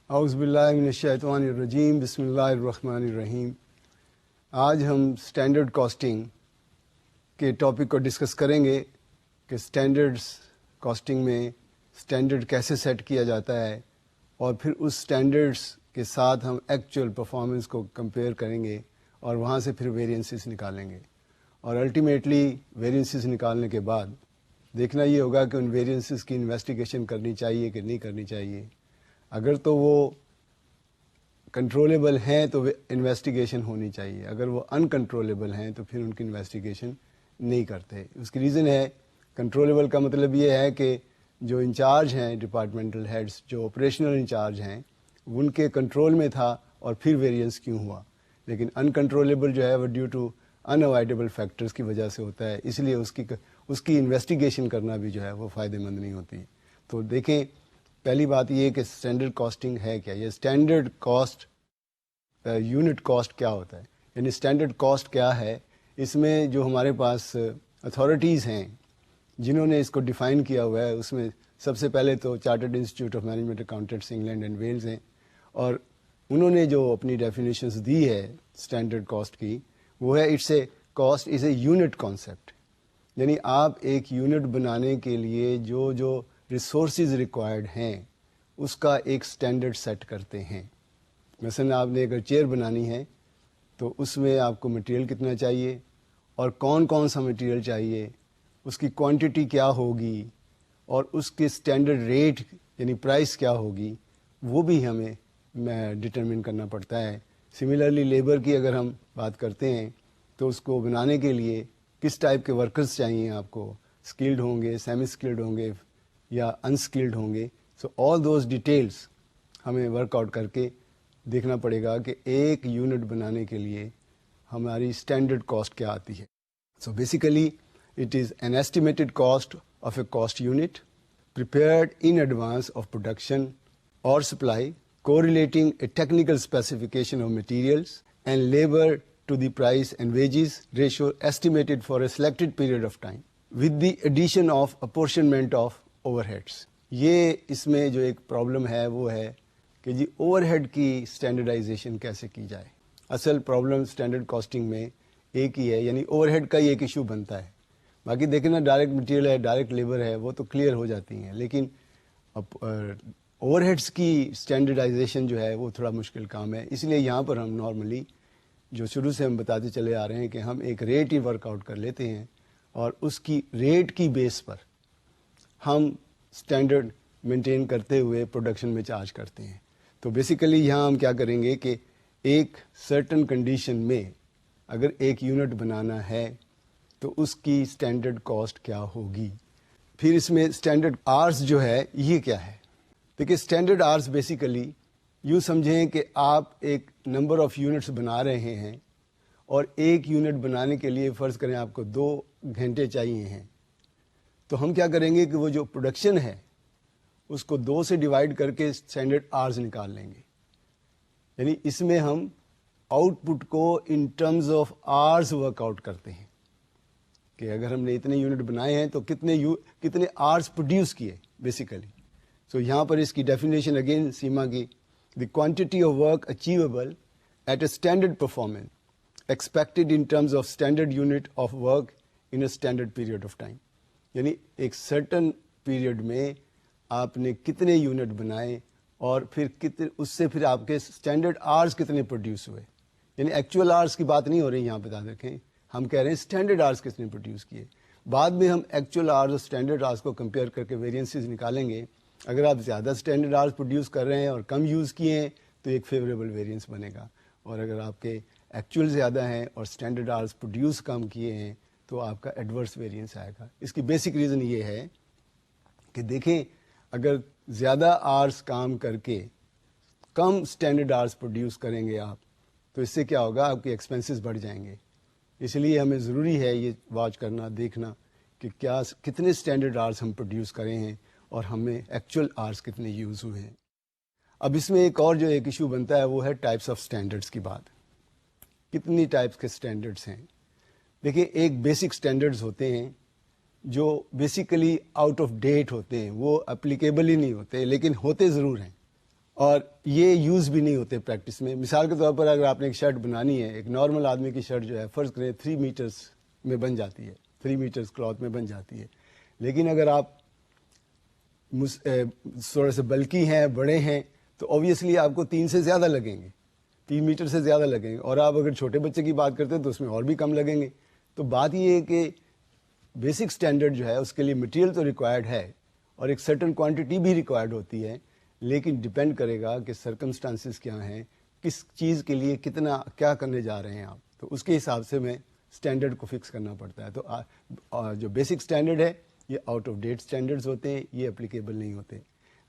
اعوذ باللہ من الشیطان الرجیم، بسم اللہ الرحمن الرحیم۔ آج ہم اسٹینڈرڈ کاسٹنگ کے ٹاپک کو ڈسکس کریں گے کہ اسٹینڈرڈس کاسٹنگ میں اسٹینڈرڈ کیسے سیٹ کیا جاتا ہے، اور پھر اس اسٹینڈرڈس کے ساتھ ہم ایکچوئل پرفارمنس کو کمپیئر کریں گے اور وہاں سے پھر ویریئنسز نکالیں گے، اور الٹیمیٹلی ویریئنسز نکالنے کے بعد دیکھنا یہ ہوگا کہ ان ویریئنسز کی انویسٹیگیشن کرنی چاہیے کہ نہیں کرنی چاہیے۔ اگر تو وہ کنٹرولیبل ہیں تو انویسٹیگیشن ہونی چاہیے، اگر وہ انکنٹرولیبل ہیں تو پھر ان کی انویسٹیگیشن نہیں کرتے۔ اس کی ریزن ہے، کنٹرولیبل کا مطلب یہ ہے کہ جو انچارج ہیں ڈپارٹمنٹل ہیڈس، جو آپریشنل انچارج ہیں، ان کے کنٹرول میں تھا اور پھر ویریئنس کیوں ہوا۔ لیکن انکنٹرولیبل جو ہے وہ ڈیو ٹو انوائڈیبل فیکٹرز کی وجہ سے ہوتا ہے، اس لیے اس کی انویسٹیگیشن کرنا بھی جو ہے وہ فائدہ مند نہیں ہوتی۔ تو دیکھیں، پہلی بات یہ کہ اسٹینڈرڈ کاسٹنگ ہے کیا؟ یہ اسٹینڈرڈ کاسٹ یونٹ کاسٹ کیا ہوتا ہے، یعنی اسٹینڈرڈ کاسٹ کیا ہے؟ اس میں جو ہمارے پاس اتھارٹیز ہیں جنہوں نے اس کو ڈیفائن کیا ہوا ہے، اس میں سب سے پہلے تو chartered institute of management accountants England and Wales ہیں، اور انہوں نے جو اپنی ڈیفینیشنز دی ہے اسٹینڈرڈ کاسٹ کی، وہ ہے it's a cost is a unit concept, یعنی آپ ایک یونٹ بنانے کے لیے جو ریسورسز ریکوائرڈ ہیں اس کا ایک سٹینڈرڈ سیٹ کرتے ہیں۔ مثلا آپ نے اگر چیئر بنانی ہے تو اس میں آپ کو مٹیریل کتنا چاہیے اور کون سا مٹیریل چاہیے، اس کی کوانٹٹی کیا ہوگی اور اس کے سٹینڈرڈ ریٹ یعنی پرائس کیا ہوگی، وہ بھی ہمیں ڈٹرمن کرنا پڑتا ہے۔ سملرلی لیبر کی اگر ہم بات کرتے ہیں تو اس کو بنانے کے لیے کس ٹائپ کے ورکرز چاہیے آپ کو، اسکلڈ ہوں گے، سیمی اسکلڈ ہوں گے یا انسکلڈ ہوں گے۔ سو آل دوز ڈیٹیلس ہمیں ورک آؤٹ کر کے دیکھنا پڑے گا کہ ایک یونٹ بنانے کے لیے ہماری اسٹینڈرڈ کاسٹ کیا آتی ہے۔ So basically it is an estimated cost of a cost unit prepared in advance of production or supply, correlating a technical specification of materials and labor to the price and wages ratio estimated for a selected period of time with the addition of apportionment of overheads۔ یہ اس میں جو ایک problem ہے وہ ہے کہ G over head کی standardisation کیسے کی جائے۔ اصل پرابلم اسٹینڈرڈ کاسٹنگ میں ایک ہی ہے، یعنی اوور ہیڈ کا ہی ایک ایشو بنتا ہے۔ باقی دیکھیں نا، ڈائریکٹ مٹیریل ہے، ڈائریکٹ لیبر ہے، وہ تو کلیئر ہو جاتی ہیں، لیکن اوور ہیڈس کی اسٹینڈرڈائزیشن جو ہے وہ تھوڑا مشکل کام ہے۔ اس لیے یہاں پر ہم نارملی جو شروع سے ہم بتاتے چلے آ رہے ہیں کہ ہم ایک ریٹ ہی ورک آؤٹ کر لیتے ہیں اور اس کی ریٹ کی بیس پر ہم اسٹینڈرڈ مینٹین کرتے ہوئے پروڈکشن میں چارج کرتے ہیں۔ تو بیسیکلی یہاں ہم کیا کریں گے کہ ایک سرٹن کنڈیشن میں اگر ایک یونٹ بنانا ہے تو اس کی اسٹینڈرڈ کاسٹ کیا ہوگی۔ پھر اس میں اسٹینڈرڈ آرز جو ہے یہ کیا ہے؟ دیکھیے، اسٹینڈرڈ آرز بیسیکلی یوں سمجھیں کہ آپ ایک نمبر آف یونٹس بنا رہے ہیں اور ایک یونٹ بنانے کے لیے فرض کریں آپ کو 2 گھنٹے چاہیے ہیں، تو ہم کیا کریں گے کہ وہ جو پروڈکشن ہے اس کو 2 سے ڈیوائڈ کر کے اسٹینڈرڈ آرز نکال لیں گے، یعنی اس میں ہم آؤٹ پٹ کو in terms of hours work out کرتے ہیں کہ اگر ہم نے اتنے یونٹ بنائے ہیں تو کتنے آرز پروڈیوس کیے بیسیکلی۔ سو یہاں پر اس کی ڈیفینیشن اگین سیما کی، the quantity of work achievable at a standard performance expected in terms of standard unit of work in a standard period of time, یعنی ایک سرٹن پیریڈ میں آپ نے کتنے یونٹ بنائے اور پھر اس سے پھر آپ کے اسٹینڈرڈ آرز کتنے پروڈیوس ہوئے، یعنی ایکچوئل آرز کی بات نہیں ہو رہی یہاں پہ، یاد رکھیں ہم کہہ رہے ہیں اسٹینڈرڈ آرز کس نے پروڈیوس کیے۔ بعد میں ہم ایکچوئل آرز اور اسٹینڈرڈ آرز کو کمپیئر کر کے ویریئنسز نکالیں گے۔ اگر آپ زیادہ اسٹینڈرڈ آرز پروڈیوس کر رہے ہیں اور کم یوز کیے ہیں تو ایک فیوریبل ویریئنس بنے گا، اور اگر آپ کے ایکچوئل زیادہ ہیں اور اسٹینڈرڈ آرز پروڈیوس کم کیے ہیں تو آپ کا ایڈورس ویریئنس آئے گا۔ اس کی بیسک ریزن یہ ہے کہ دیکھیں، اگر زیادہ آرز کام کر کے کم اسٹینڈرڈ آرز پروڈیوس کریں گے آپ، تو اس سے کیا ہوگا، آپ کے ایکسپینسز بڑھ جائیں گے۔ اس لیے ہمیں ضروری ہے یہ واچ کرنا، دیکھنا کہ کتنے اسٹینڈرڈ آرز ہم پروڈیوس کریں ہیں اور ہمیں ایکچوئل آرس کتنے یوز ہوئے ہیں. اب اس میں ایک اور جو ایک ایشو بنتا ہے وہ ہے ٹائپس آف اسٹینڈرڈس کی بات. کتنی ٹائپس کے اسٹینڈرڈس ہیں؟ دیکھیں ایک بیسک اسٹینڈرڈز ہوتے ہیں جو بیسیکلی آؤٹ آف ڈیٹ ہوتے ہیں, وہ اپلیکیبل ہی نہیں ہوتے, لیکن ہوتے ضرور ہیں اور یہ یوز بھی نہیں ہوتے پریکٹس میں. مثال کے طور پر اگر آپ نے ایک شرٹ بنانی ہے, ایک نارمل آدمی کی شرٹ جو ہے فرض کریں 3 میٹرز میں بن جاتی ہے, 3 میٹرز کلاتھ میں بن جاتی ہے. لیکن اگر آپ تھوڑے سے بلکی ہیں, بڑے ہیں, تو اوبیسلی آپ کو 3 سے زیادہ لگیں گے, 3 میٹر سے زیادہ لگیں گے. اور آپ اگر چھوٹے بچے کی بات کرتے ہیں تو اس میں اور بھی کم لگیں گے. تو بات یہ ہے کہ بیسک اسٹینڈرڈ جو ہے اس کے لیے مٹیریل تو ریکوائرڈ ہے اور ایک سرٹن کوانٹٹی بھی ریکوائرڈ ہوتی ہے, لیکن ڈپینڈ کرے گا کہ سرکمسٹانسز کیا ہیں, کس چیز کے لیے کتنا کیا کرنے جا رہے ہیں آپ, تو اس کے حساب سے میں اسٹینڈرڈ کو فکس کرنا پڑتا ہے. تو جو بیسک اسٹینڈرڈ ہے یہ آؤٹ آف ڈیٹ اسٹینڈرڈز ہوتے ہیں, یہ اپلیکیبل نہیں ہوتے.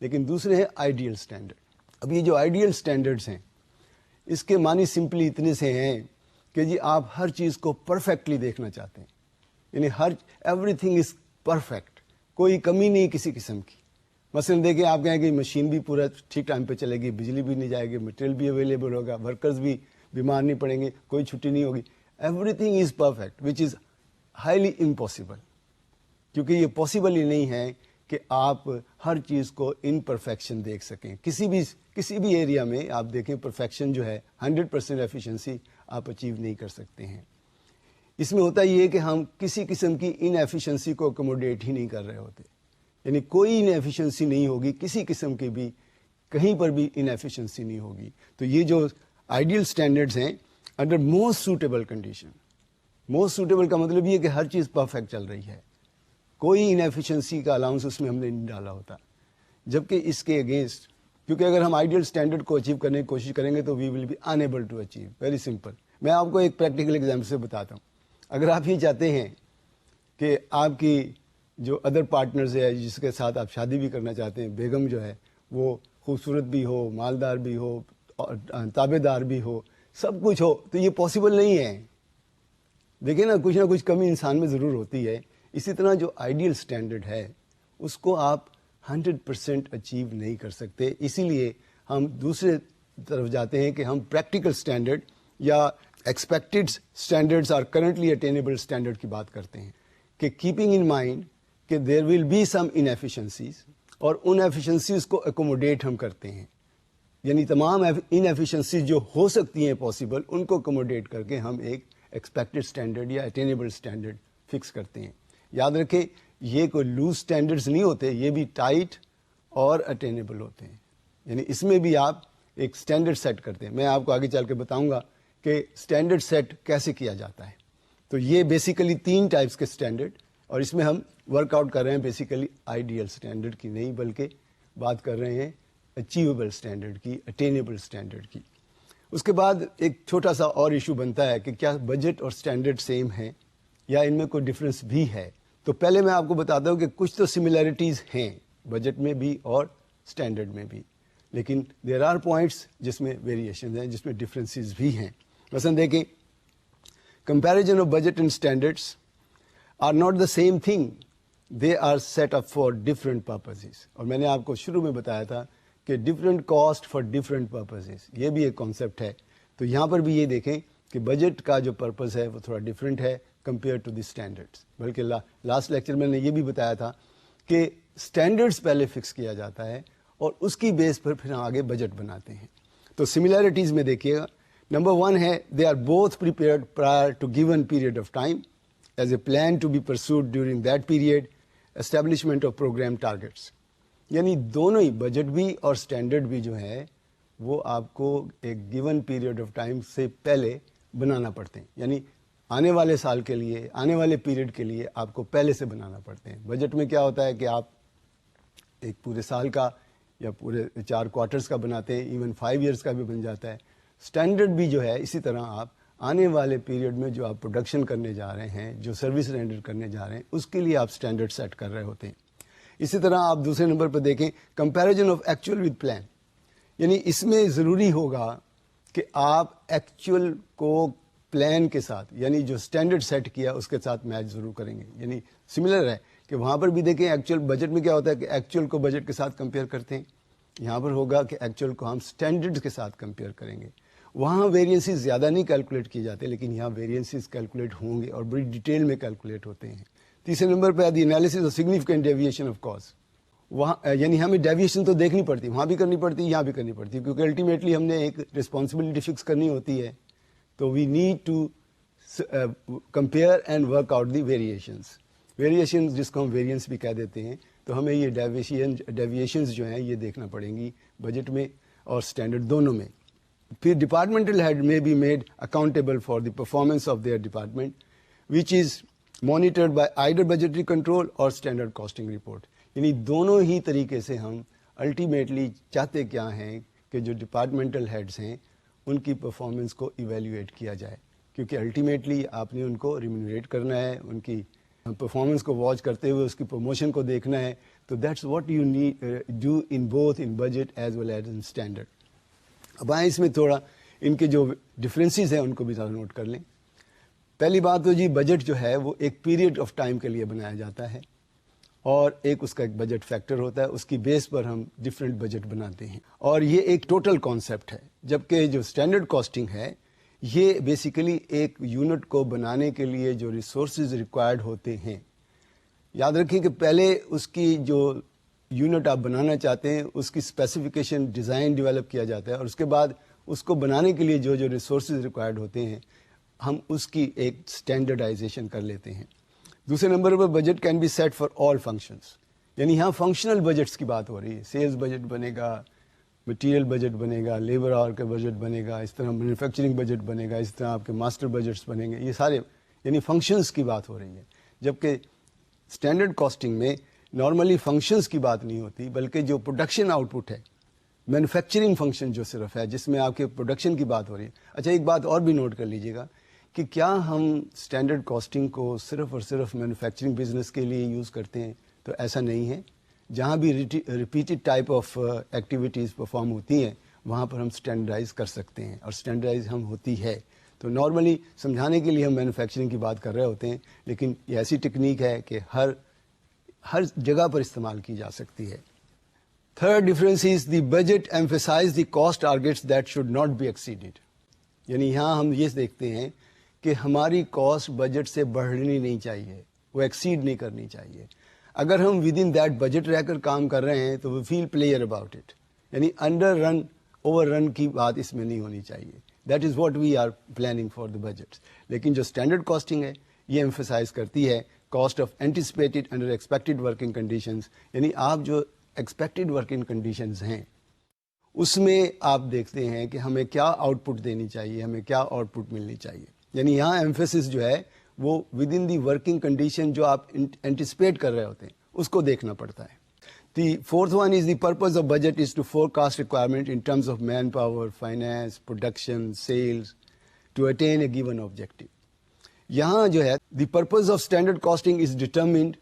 لیکن دوسرے ہیں آئیڈیل اسٹینڈرڈ. اب یہ جو آئیڈیل اسٹینڈرڈز ہیں اس کے معنی سمپلی اتنے سے ہیں کہ جی آپ ہر چیز کو پرفیکٹلی دیکھنا چاہتے ہیں, یعنی ایوری تھنگ از پرفیکٹ, کوئی کمی نہیں کسی قسم کی. مثلا دیکھیں آپ کہیں کہ مشین بھی پورا ٹھیک ٹائم پہ چلے گی, بجلی بھی نہیں جائے گی, مٹیریل بھی اویلیبل ہوگا, ورکرز بھی بیمار نہیں پڑیں گے, کوئی چھٹی نہیں ہوگی. Every thing is perfect which is highly impossible, کیونکہ یہ پاسبل ہی نہیں ہے کہ آپ ہر چیز کو ان پرفیکشن دیکھ سکیں. کسی بھی ایریا میں آپ دیکھیں پرفیکشن جو ہے 100% ایفیشنسی آپ اچیو نہیں کر سکتے ہیں. اس میں ہوتا یہ ہے کہ ہم کسی قسم کی ان ایفیشنسی کو اکوموڈیٹ ہی نہیں کر رہے ہوتے, یعنی کوئی ان ایفیشنسی نہیں ہوگی کسی قسم کی بھی, کہیں پر بھی ان ایفیشنسی نہیں ہوگی. تو یہ جو آئیڈیل اسٹینڈرڈز ہیں under most suitable condition, most suitable کا مطلب یہ کہ ہر چیز پرفیکٹ چل رہی ہے, کوئی ان ایفیشنسی کا الاؤنس اس میں ہم نے نہیں ڈالا ہوتا. جبکہ اس کے اگینسٹ, کیونکہ اگر ہم آئیڈیل اسٹینڈرڈ کو اچیو کرنے کی کوشش کریں گے تو we will be enable to achieve. Very simple, میں آپ کو ایک پریکٹیکل ایگزامپل سے بتاتا ہوں. اگر آپ یہ چاہتے ہیں کہ آپ کی جو ادر پارٹنرز ہے جس کے ساتھ آپ شادی بھی کرنا چاہتے ہیں, بیگم جو ہے وہ خوبصورت بھی ہو, مالدار بھی ہو, تابع دار بھی ہو, سب کچھ ہو, تو یہ پاسبل نہیں ہے. دیکھیں نا کچھ نہ کچھ کمی انسان میں ضرور ہوتی ہے. اسی طرح جو آئیڈیل اسٹینڈرڈ ہے اس کو آپ 100% اچیو نہیں کر سکتے. اسی لیے ہم دوسرے طرف جاتے ہیں کہ ہم پریکٹیکل اسٹینڈرڈ یا expected standards or currently attainable standard کی بات کرتے ہیں, کہ کیپنگ ان مائنڈ کہ دیر ول بی سم انیفیشنسیز, اور ان ایفیشنسیز کو اکوموڈیٹ ہم کرتے ہیں. یعنی تمام انیفیشنسیز جو ہو سکتی ہیں پاسبل, ان کو اکوموڈیٹ کر کے ہم ایک ایکسپیکٹڈ اسٹینڈرڈ یا اٹینیبل اسٹینڈرڈ فکس کرتے ہیں. یاد رکھیں یہ کوئی لوز اسٹینڈرڈز نہیں ہوتے, یہ بھی ٹائٹ اور اٹینیبل ہوتے ہیں. یعنی اس میں بھی آپ ایک اسٹینڈرڈ سیٹ کرتے ہیں. میں آپ کو آگے چل کے بتاؤں گا کہ اسٹینڈرڈ سیٹ کیسے کیا جاتا ہے. تو یہ بیسیکلی 3 ٹائپس کے اسٹینڈرڈ, اور اس میں ہم ورک آؤٹ کر رہے ہیں بیسیکلی آئیڈیل اسٹینڈرڈ کی نہیں, بلکہ بات کر رہے ہیں اچیویبل اسٹینڈرڈ کی, اٹینیبل اسٹینڈرڈ کی. اس کے بعد ایک چھوٹا سا اور ایشو بنتا ہے کہ کیا بجٹ اور اسٹینڈرڈ سیم ہیں یا ان میں کوئی ڈفرینس بھی ہے. تو پہلے میں آپ کو بتاتا ہوں کہ کچھ تو سملیرٹیز ہیں بجٹ میں بھی اور اسٹینڈرڈ میں بھی, لیکن دیر آر پوائنٹس جس میں ویریشن ہیں, جس میں ڈفرینسز بھی ہیں. مثلا دیکھیں comparison of budget and standards are not the same thing, they are set up for different purposes. اور میں نے آپ کو شروع میں بتایا تھا کہ different cost for different purposes, یہ بھی ایک کانسیپٹ ہے. تو یہاں پر بھی یہ دیکھیں کہ بجٹ کا جو پرپز ہے وہ تھوڑا ڈفرینٹ ہے کمپیئر ٹو دی اسٹینڈرڈس. بلکہ لاسٹ لیکچر میں نے یہ بھی بتایا تھا کہ اسٹینڈرڈس پہلے فکس کیا جاتا ہے اور اس کی بیس پر پھر ہم آگے بجٹ بناتے ہیں. تو سملیرٹیز میں دیکھیے گا, نمبر 1 ہے they are both prepared prior to given period of time as a plan to be pursued during that period, establishment of programme targets. یعنی دونوں ہی بجٹ بھی اور اسٹینڈرڈ بھی جو ہے وہ آپ کو ایک گیون پیریڈ آف ٹائم سے پہلے بنانا پڑتے ہیں. یعنی آنے والے سال کے لیے, آنے والے پیریڈ کے لیے آپ کو پہلے سے بنانا پڑتے ہیں. بجٹ میں کیا ہوتا ہے کہ آپ ایک پورے سال کا یا پورے 4 کوارٹرز کا بناتے ہیں, ایون 5 ایئرس کا بھی بن جاتا ہے. اسٹینڈرڈ بھی جو ہے اسی طرح آپ آنے والے پیریڈ میں جو آپ پروڈکشن کرنے جا رہے ہیں, جو سروس رینڈر کرنے جا رہے ہیں, اس کے لیے آپ اسٹینڈرڈ سیٹ کر رہے ہوتے ہیں. اسی طرح آپ دوسرے نمبر پہ دیکھیں comparison of actual with plan. یعنی اس میں ضروری ہوگا کہ آپ ایکچوئل کو پلان کے ساتھ, یعنی جو اسٹینڈرڈ سیٹ کیا اس کے ساتھ میچ ضرور کریں گے. یعنی سملر ہے کہ وہاں پر بھی دیکھیں ایکچوئل بجٹ میں کیا ہوتا ہے کہ ایکچوئل کو بجٹ کے ساتھ کمپیئر کرتے ہیں. یہاں پر ہوگا کہ ایکچوئل کو ہم اسٹینڈرڈ کے ساتھ کمپیئر کریں گے. وہاں ویریئنسز زیادہ نہیں کیلکولیٹ کیے جاتے, لیکن یہاں ویریئنسز کیلکولیٹ ہوں گے اور بڑی ڈیٹیل میں کیلکولیٹ ہوتے ہیں. تیسرے نمبر پہ the analysis of significant deviation of cost. وہاں یعنی ہمیں ڈیویشن تو دیکھنی پڑتی ہے, وہاں بھی کرنی پڑتی ہے, یہاں بھی کرنی پڑتی ہے, کیونکہ الٹیمیٹلی ہم نے ایک رسپانسبلٹی فکس کرنی ہوتی ہے. تو we need to compare and work out the variations جس کو ہم ویریئنس بھی کہہ دیتے ہیں. تو ہمیں یہ ڈیویشنز جو ہیں یہ دیکھنا پڑیں گی بجٹ میں اور اسٹینڈرڈ دونوں میں. پھر ڈپارٹمنٹل ہیڈ میں be made accountable for the performance of their department which is monitored by either budgetary control اور اسٹینڈرڈ کاسٹنگ رپورٹ. یعنی دونوں ہی طریقے سے ہم الٹیمیٹلی چاہتے کیا ہیں کہ جو ڈپارٹمنٹل ہیڈز ہیں ان کی پرفارمنس کو ایویلیویٹ کیا جائے, کیونکہ الٹیمیٹلی آپ نے ان کو ریمونریٹ کرنا ہے, ان کی پرفارمنس کو واچ کرتے ہوئے اس کی پروموشن کو دیکھنا ہے. تو that's what you need do in both in budget as well as in standard. اب آئیں اس میں تھوڑا ان کے جو ڈفرینسز ہیں ان کو بھی ذرا نوٹ کر لیں. پہلی بات تو جی بجٹ جو ہے وہ ایک پیریڈ آف ٹائم کے لیے بنایا جاتا ہے اور ایک اس کا ایک بجٹ فیکٹر ہوتا ہے, اس کی بیس پر ہم ڈفرینٹ بجٹ بناتے ہیں اور یہ ایک ٹوٹل کانسیپٹ ہے. جبکہ جو اسٹینڈرڈ کاسٹنگ ہے یہ بیسیکلی ایک یونٹ کو بنانے کے لیے جو ریسورسز ریکوائرڈ ہوتے ہیں. یاد رکھیں کہ پہلے اس کی جو یونٹ آپ بنانا چاہتے ہیں اس کی اسپیسیفکیشن ڈیزائن ڈیولپ کیا جاتا ہے اور اس کے بعد اس کو بنانے کے لیے جو جو ریسورسز ریکوائرڈ ہوتے ہیں ہم اس کی ایک اسٹینڈرڈائزیشن کر لیتے ہیں. دوسرے نمبر پر budget can be set for all functions. یعنی یہاں فنکشنل بجٹس کی بات ہو رہی ہے. سیلز بجٹ بنے گا, مٹیریل بجٹ بنے گا, لیبر آور کا بجٹ بنے گا, اس طرح مینوفیکچرنگ بجٹ بنے گا, اس طرح آپ کے ماسٹر بجٹس بنیں گے. یہ سارے یعنی فنکشنز کی بات ہو رہی ہے. جبکہ اسٹینڈرڈ کاسٹنگ میں نارملی فنکشنز کی بات نہیں ہوتی بلکہ جو پروڈکشن آؤٹ پٹ ہے, مینوفیکچرنگ فنکشن جو صرف ہے جس میں آپ کے پروڈکشن کی بات ہو رہی ہے. اچھا ایک بات اور بھی نوٹ کر لیجئے گا کہ کیا ہم اسٹینڈرڈ کاسٹنگ کو صرف اور صرف مینوفیکچرنگ بزنس کے لیے یوز کرتے ہیں؟ تو ایسا نہیں ہے. جہاں بھی repeated type of activities perform ہوتی ہیں وہاں پر ہم اسٹینڈرڈائز کر سکتے ہیں اور اسٹینڈرڈائز ہم ہوتی ہے. تو نارملی سمجھانے کے لیے ہم مینوفیکچرنگ کی بات کر رہے ہوتے ہیں, لیکن یہ ایسی ٹیکنیک ہے کہ ہر جگہ پر استعمال کی جا سکتی ہے. Third difference is the budget emphasise the cost targets that should not be exceeded. یعنی یہاں ہم یہ دیکھتے ہیں کہ ہماری کاسٹ بجٹ سے بڑھنی نہیں چاہیے, وہ ایکسیڈ نہیں کرنی چاہیے. اگر ہم ود ان دیٹ بجٹ رہ کر کام کر رہے ہیں تو we feel player about it. یعنی انڈر رن اوور رن کی بات اس میں نہیں ہونی چاہیے. That is what we are planning for the budget. لیکن جو اسٹینڈرڈ کاسٹنگ ہے یہ ایمفیسائز کرتی ہے cost of anticipated under expected working conditions. یعنی آپ جو ایکسپیکٹڈ ورکنگ کنڈیشنز ہیں اس میں آپ دیکھتے ہیں کہ ہمیں کیا آؤٹ پٹ دینی چاہیے, ہمیں کیا آؤٹ پٹ ملنی چاہیے. یعنی یہاں ایمفیسس جو ہے وہ with in the working condition جو آپ اینٹیسپیٹ کر رہے ہوتے ہیں اس کو دیکھنا پڑتا ہے. The fourth one is the purpose of budget is to forecast requirement in terms of manpower, finance, production, sales to attain a given objective. یہاں جو ہے the purpose of standard costing is determined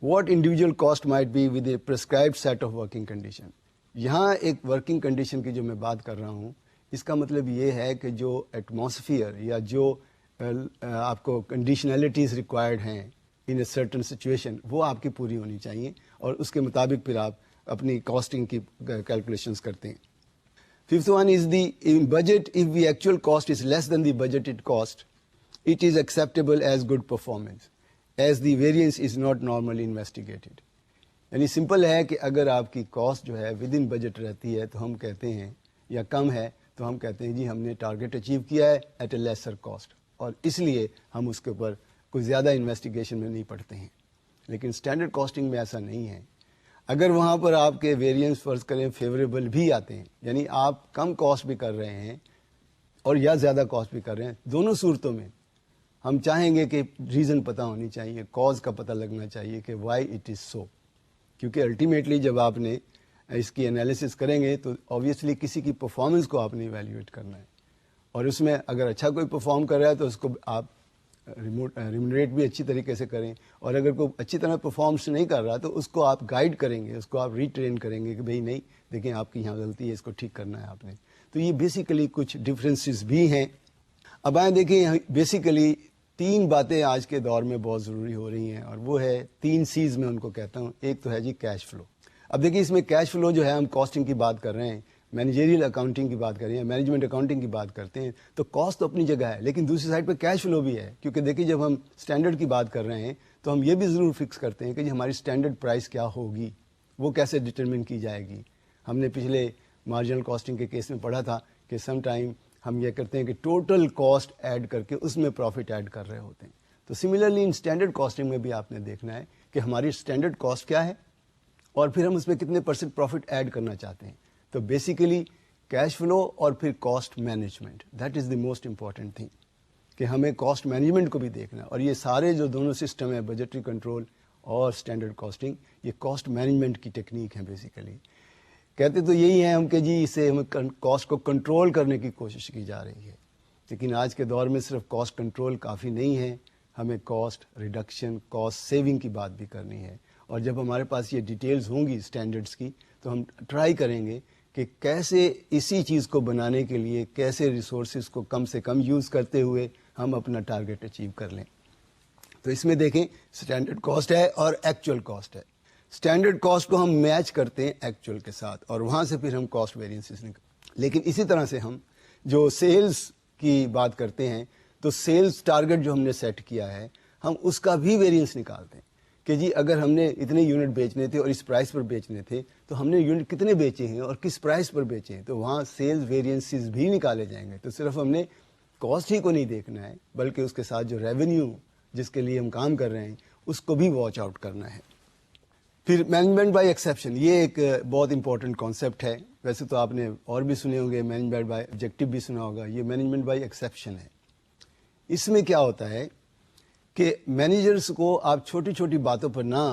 what individual cost might be with a prescribed set of working condition. یہاں ایک working condition کی جو میں بات کر رہا ہوں اس کا مطلب یہ ہے کہ جو ایٹماسفیئر یا جو آپ کو کنڈیشنلٹیز ریکوائرڈ ہیں ان اے سرٹن سچویشن وہ آپ کی پوری ہونی چاہیے اور اس کے مطابق پھر آپ اپنی کاسٹنگ کی کیلکولیشنز کرتے ہیں. Fifth one is the budget if the actual cost is less than the budgeted cost it is acceptable as good performance as the variance is not normally investigated. یعنی سمپل ہے کہ اگر آپ کی cost جو ہے ود ان بجٹ رہتی ہے تو ہم کہتے ہیں, یا کم ہے تو ہم کہتے ہیں جی ہم نے ٹارگیٹ اچیو کیا ہے ایٹ اے لیسر کاسٹ, اور اس لیے ہم اس کے اوپر کوئی زیادہ انویسٹیگیشن میں نہیں پڑتے ہیں. لیکن اسٹینڈرڈ کاسٹنگ میں ایسا نہیں ہے. اگر وہاں پر آپ کے ویریئنس فرض کریں فیوریبل بھی آتے ہیں, یعنی آپ کم کاسٹ بھی کر رہے ہیں اور یا زیادہ کاسٹ بھی کر رہے ہیں, دونوں صورتوں میں ہم چاہیں گے کہ ریزن پتہ ہونی چاہیے, کاز کا پتہ لگنا چاہیے کہ وائی اٹ از سو. کیونکہ الٹیمیٹلی جب آپ نے اس کی انالیسس کریں گے تو آبویسلی کسی کی پرفارمنس کو آپ نے ایویلیویٹ کرنا ہے, اور اس میں اگر اچھا کوئی پرفارم کر رہا ہے تو اس کو آپ ریمونریٹ بھی اچھی طریقے سے کریں, اور اگر کوئی اچھی طرح پرفارمنس نہیں کر رہا تو اس کو آپ گائیڈ کریں گے, اس کو آپ ریٹرین کریں گے کہ بھئی نہیں دیکھیں آپ کی یہاں غلطی ہے, اس کو ٹھیک کرنا ہے آپ نے. تو یہ بیسیکلی کچھ ڈفرینسز بھی ہیں. اب آئیں دیکھیں بیسیکلی 3 باتیں آج کے دور میں بہت ضروری ہو رہی ہیں، اور وہ ہے 3 C's میں ان کو کہتا ہوں. ایک تو ہے جی کیش فلو. اب دیکھیے اس میں کیش فلو جو ہے، ہم کاسٹنگ کی بات کر رہے ہیں، مینیجریل اکاؤنٹنگ کی بات کر رہے ہیں، مینجمنٹ اکاؤنٹنگ کی بات کرتے ہیں، تو کاسٹ تو اپنی جگہ ہے، لیکن دوسری سائڈ پہ کیش فلو بھی ہے. کیونکہ دیکھیے جب ہم اسٹینڈرڈ کی بات کر رہے ہیں تو ہم یہ بھی ضرور فکس کرتے ہیں کہ جی ہماری اسٹینڈرڈ پرائس کیا ہوگی، وہ کیسے ڈٹرمن کی جائے گی. ہم نے پچھلے مارجنل کاسٹنگ کے کیس میں پڑھا تھا کہ سم ٹائم ہم یہ کرتے ہیں کہ ٹوٹل کاسٹ ایڈ کر کے اس میں پروفٹ ایڈ کر رہے ہوتے ہیں. تو سملرلی ان اسٹینڈرڈ کاسٹنگ میں بھی آپ نے دیکھنا ہے کہ ہماری اسٹینڈرڈ کاسٹ کیا ہے اور پھر ہم اس میں کتنے % پروفٹ ایڈ کرنا چاہتے ہیں. تو بیسیکلی کیش فلو اور پھر cost management, that is the most important thing, کہ ہمیں کاسٹ مینجمنٹ کو بھی دیکھنا ہے. اور یہ سارے جو دونوں سسٹم ہیں، بجٹری کنٹرول اور اسٹینڈرڈ کاسٹنگ، یہ کاسٹ مینجمنٹ کی ٹیکنیک ہے. بیسیکلی کہتے تو یہی ہیں ہم کہ جی اسے ہمیں کاسٹ کو کنٹرول کرنے کی کوشش کی جا رہی ہے، لیکن آج کے دور میں صرف کاسٹ کنٹرول کافی نہیں ہے، ہمیں کاسٹ ریڈکشن، کاسٹ سیونگ کی بات بھی کرنی ہے. اور جب ہمارے پاس یہ ڈیٹیلز ہوں گی اسٹینڈرڈس کی تو ہم ٹرائی کریں گے کہ کیسے اسی چیز کو بنانے کے لیے کیسے ریسورسز کو کم سے کم یوز کرتے ہوئے ہم اپنا ٹارگیٹ اچیو کر لیں. تو اس میں دیکھیں اسٹینڈرڈ کاسٹ ہے اور ایکچوئل کاسٹ ہے. اسٹینڈرڈ کاسٹ کو ہم میچ کرتے ہیں ایکچوئل کے ساتھ اور وہاں سے پھر ہم کاسٹ ویرینسز نکالتے. لیکن اسی طرح سے ہم جو سیلز کی بات کرتے ہیں تو سیلز ٹارگیٹ جو ہم نے سیٹ کیا ہے ہم اس کا بھی ویرینس نکالتے ہیں کہ جی اگر ہم نے اتنے یونٹ بیچنے تھے اور اس پرائس پر بیچنے تھے تو ہم نے یونٹ کتنے بیچے ہیں اور کس پرائس پر بیچے ہیں، تو وہاں سیلز ویرینسز بھی نکالے جائیں گے. تو صرف ہم نے کاسٹ ہی کو نہیں دیکھنا ہے بلکہ اس کے ساتھ جو ریونیو جس کے لیے ہم کام کر رہے ہیں اس کو بھی واچ آؤٹ کرنا ہے. پھر مینجمنٹ بائی ایکسیپشن، یہ ایک بہت امپورٹنٹ کانسیپٹ ہے. ویسے تو آپ نے اور بھی سنے ہوں گے، مینجمنٹ بائی آبجیکٹو بھی سنا ہوگا، یہ مینجمنٹ بائی ایکسیپشن ہے. اس میں کیا ہوتا ہے کہ مینیجرز کو آپ چھوٹی چھوٹی باتوں پر نہ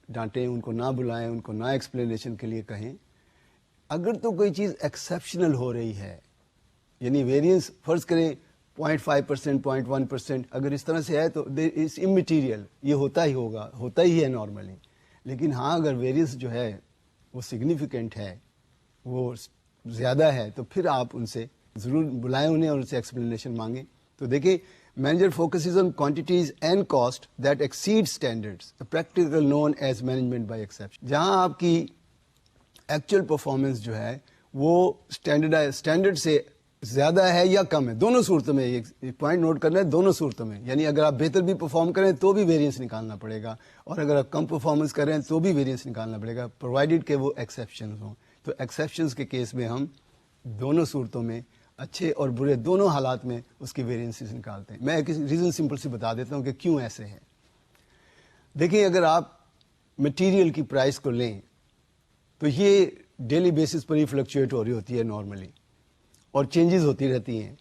ڈانٹیں، ان کو نہ بلائیں، ان کو نہ ایکسپلینیشن کے لیے کہیں. اگر تو کوئی چیز ایکسیپشنل ہو رہی ہے، یعنی ویریئنس فرض کریں 0.5%، 0.1%، اگر اس طرح سے ہے تو اٹس اممیٹیریل، یہ ہوتا ہی ہوگا، ہوتا ہی ہے نارملی. لیکن ہاں اگر ویریئنس جو ہے وہ سگنیفیکنٹ ہے، وہ زیادہ ہے، تو پھر آپ ان سے ضرور بلائیں انہیں اور ان سے ایکسپلینیشن مانگیں. تو دیکھیں manager focuses on quantities and cost that exceed standards, practical known as management by exception. جہاں آپ کی ایکچوئل پرفارمنس جو ہے وہ اسٹینڈرڈ سے زیادہ ہے یا کم ہے، دونوں صورتوں میں یہ پوائنٹ نوٹ کرنا ہے، دونوں صورتوں میں. یعنی اگر آپ بہتر بھی پرفارم کریں تو بھی ویریئنس نکالنا پڑے گا، اور اگر آپ کم پرفارمنس کریں تو بھی ویریئنس نکالنا پڑے گا، پرووائڈیڈ کہ وہ ایکسیپشنز ہوں. تو ایکسیپشنز کے کیس میں ہم دونوں صورتوں میں، اچھے اور برے دونوں حالات میں اس کی ویریئنسز نکالتے ہیں. میں ایک ریزن سمپل سی بتا دیتا ہوں کہ کیوں ایسے ہے. دیکھیں اگر آپ مٹیریل کی پرائس کو لیں تو یہ ڈیلی بیسس پر ہی فلکچویٹ ہو رہی ہوتی ہے نارملی، اور چینجز ہوتی رہتی ہیں.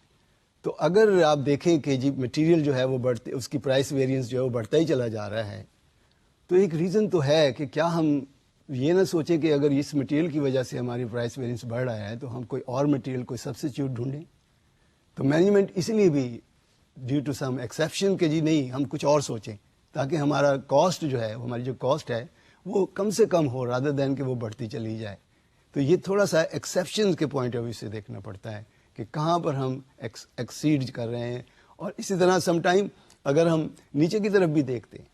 تو اگر آپ دیکھیں کہ جی مٹیریل جو ہے وہ بڑھتے، اس کی پرائس ویریئنس جو ہے وہ بڑھتا ہی چلا جا رہا ہے، تو ایک ریزن تو ہے کہ کیا ہم یہ نہ سوچیں کہ اگر اس مٹیریل کی وجہ سے ہماری پرائس ویریئنس بڑھ رہا ہے تو ہم کوئی اور مٹیریل، کوئی سبسٹیچیوٹ ڈھونڈیں. تو مینجمنٹ اس لیے بھی ڈیو ٹو سم ایکسیپشن کہ جی نہیں ہم کچھ اور سوچیں تاکہ ہمارا کاسٹ جو ہے، ہماری جو کاسٹ ہے وہ کم سے کم ہو رادر دین کہ وہ بڑھتی چلی جائے. تو یہ تھوڑا سا ایکسیپشن کے پوائنٹ آف ویو سے دیکھنا پڑتا ہے کہ کہاں پر ہم ایکسیڈ کر رہے ہیں. اور اسی طرح سم ٹائم اگر ہم نیچے کی طرف بھی دیکھتے ہیں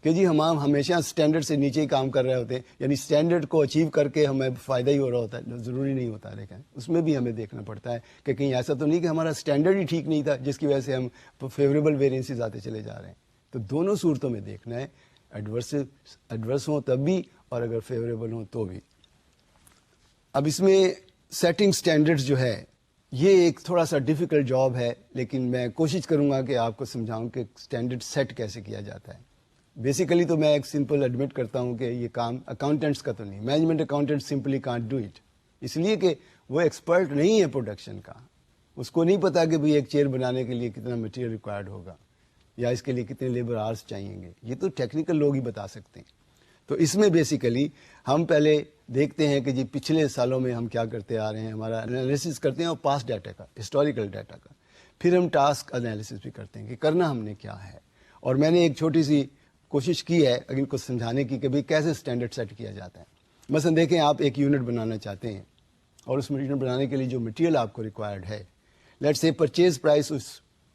کہ جی ہم ہمیشہ اسٹینڈرڈ سے نیچے ہی کام کر رہے ہوتے ہیں، یعنی اسٹینڈرڈ کو اچیو کر کے ہمیں فائدہ ہی ہو رہا ہوتا ہے، ضروری نہیں ہوتا. لیکن اس میں بھی ہمیں دیکھنا پڑتا ہے کہ کہیں ایسا تو نہیں کہ ہمارا اسٹینڈرڈ ہی ٹھیک نہیں تھا جس کی وجہ سے ہم فیوریبل ویریئنسز آتے چلے جا رہے ہیں. تو دونوں صورتوں میں دیکھنا ہے، ایڈورس ہوں تب بھی اور اگر فیوریبل ہوں تو بھی. اب اس میں سیٹنگ اسٹینڈرڈز جو ہے یہ ایک تھوڑا سا ڈیفیکلٹ جاب ہے، لیکن میں کوشش کروں گا کہ آپ کو سمجھاؤں کہ اسٹینڈرڈ سیٹ کیسے کیا جاتا ہے. بیسیکلی تو میں ایک سمپل ایڈمٹ کرتا ہوں کہ یہ کام اکاؤنٹنٹس کا تو نہیں، management accountant simply can't do it, اس لیے کہ وہ ایکسپرٹ نہیں ہے پروڈکشن کا. اس کو نہیں پتا کہ ایک چیئر بنانے کے لیے کتنا مٹیریل ریکوائرڈ ہوگا یا اس کے لیے کتنے لیبر آورس چاہیے گے، یہ تو ٹیکنیکل لوگ ہی بتا سکتے ہیں. تو اس میں بیسیکلی ہم پہلے دیکھتے ہیں کہ جی پچھلے سالوں میں ہم کیا کرتے آ رہے ہیں، ہمارا انالیسس کرتے ہیں اور پاسٹ ڈیٹا کا، ہسٹوریکل ڈیٹا کا. پھر ہم ٹاسک انالیسس بھی کرتے ہیں کہ کرنا ہم نے کیا ہے. اور میں نے ایک چھوٹی سی کوشش کی ہے ان کو سمجھانے کی کہ کیسے اسٹینڈرڈ سیٹ کیا جاتا ہے. مثلا دیکھیں آپ ایک یونٹ بنانا چاہتے ہیں اور اس یونٹ بنانے کے لیے جو مٹیریل آپ کو ریکوائرڈ ہے، لیٹس سے پرچیز پرائس اس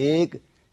1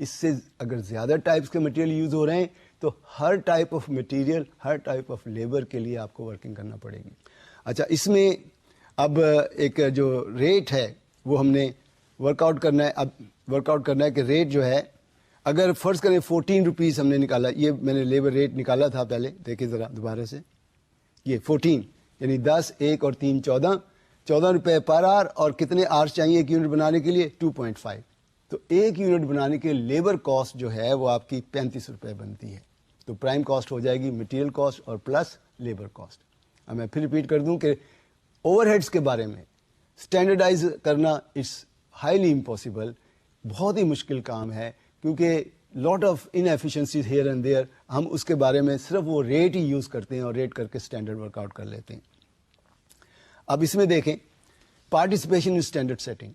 اس سے اگر زیادہ ٹائپس کے مٹیریل یوز ہو رہے ہیں تو ہر ٹائپ آف مٹیریل، ہر ٹائپ آف لیبر کے لیے آپ کو ورکنگ کرنا پڑے گی. اچھا، اس میں اب ایک جو ریٹ ہے وہ ہم نے ورک آؤٹ کرنا ہے. اب ورک آؤٹ کرنا ہے کہ ریٹ جو ہے، اگر فرض کریں 14 روپیز ہم نے نکالا، یہ میں نے لیبر ریٹ نکالا تھا پہلے، دیکھیں ذرا دوبارہ سے، یہ 14 یعنی 10، 1 اور 3 14 روپے پر آر، اور کتنے آر چاہیے ایک یونٹ بنانے کے لیے؟ 2.5. تو ایک یونٹ بنانے کے لیبر کاسٹ جو ہے وہ آپ کی 35 روپے بنتی ہے. تو پرائم کاسٹ ہو جائے گی مٹیریل کاسٹ اور پلس لیبر کاسٹ. اب میں پھر ریپیٹ کر دوں کہ اوور ہیڈس کے بارے میں اسٹینڈرڈائز کرنا اٹس ہائیلی امپاسبل، بہت ہی مشکل کام ہے، کیونکہ lot of inefficiencies here and there. ہم اس کے بارے میں صرف وہ ریٹ ہی یوز کرتے ہیں اور ریٹ کر کے اسٹینڈرڈ ورک آؤٹ کر لیتے ہیں. اب اس میں دیکھیں پارٹیسپیشن ان اسٹینڈرڈ سیٹنگ،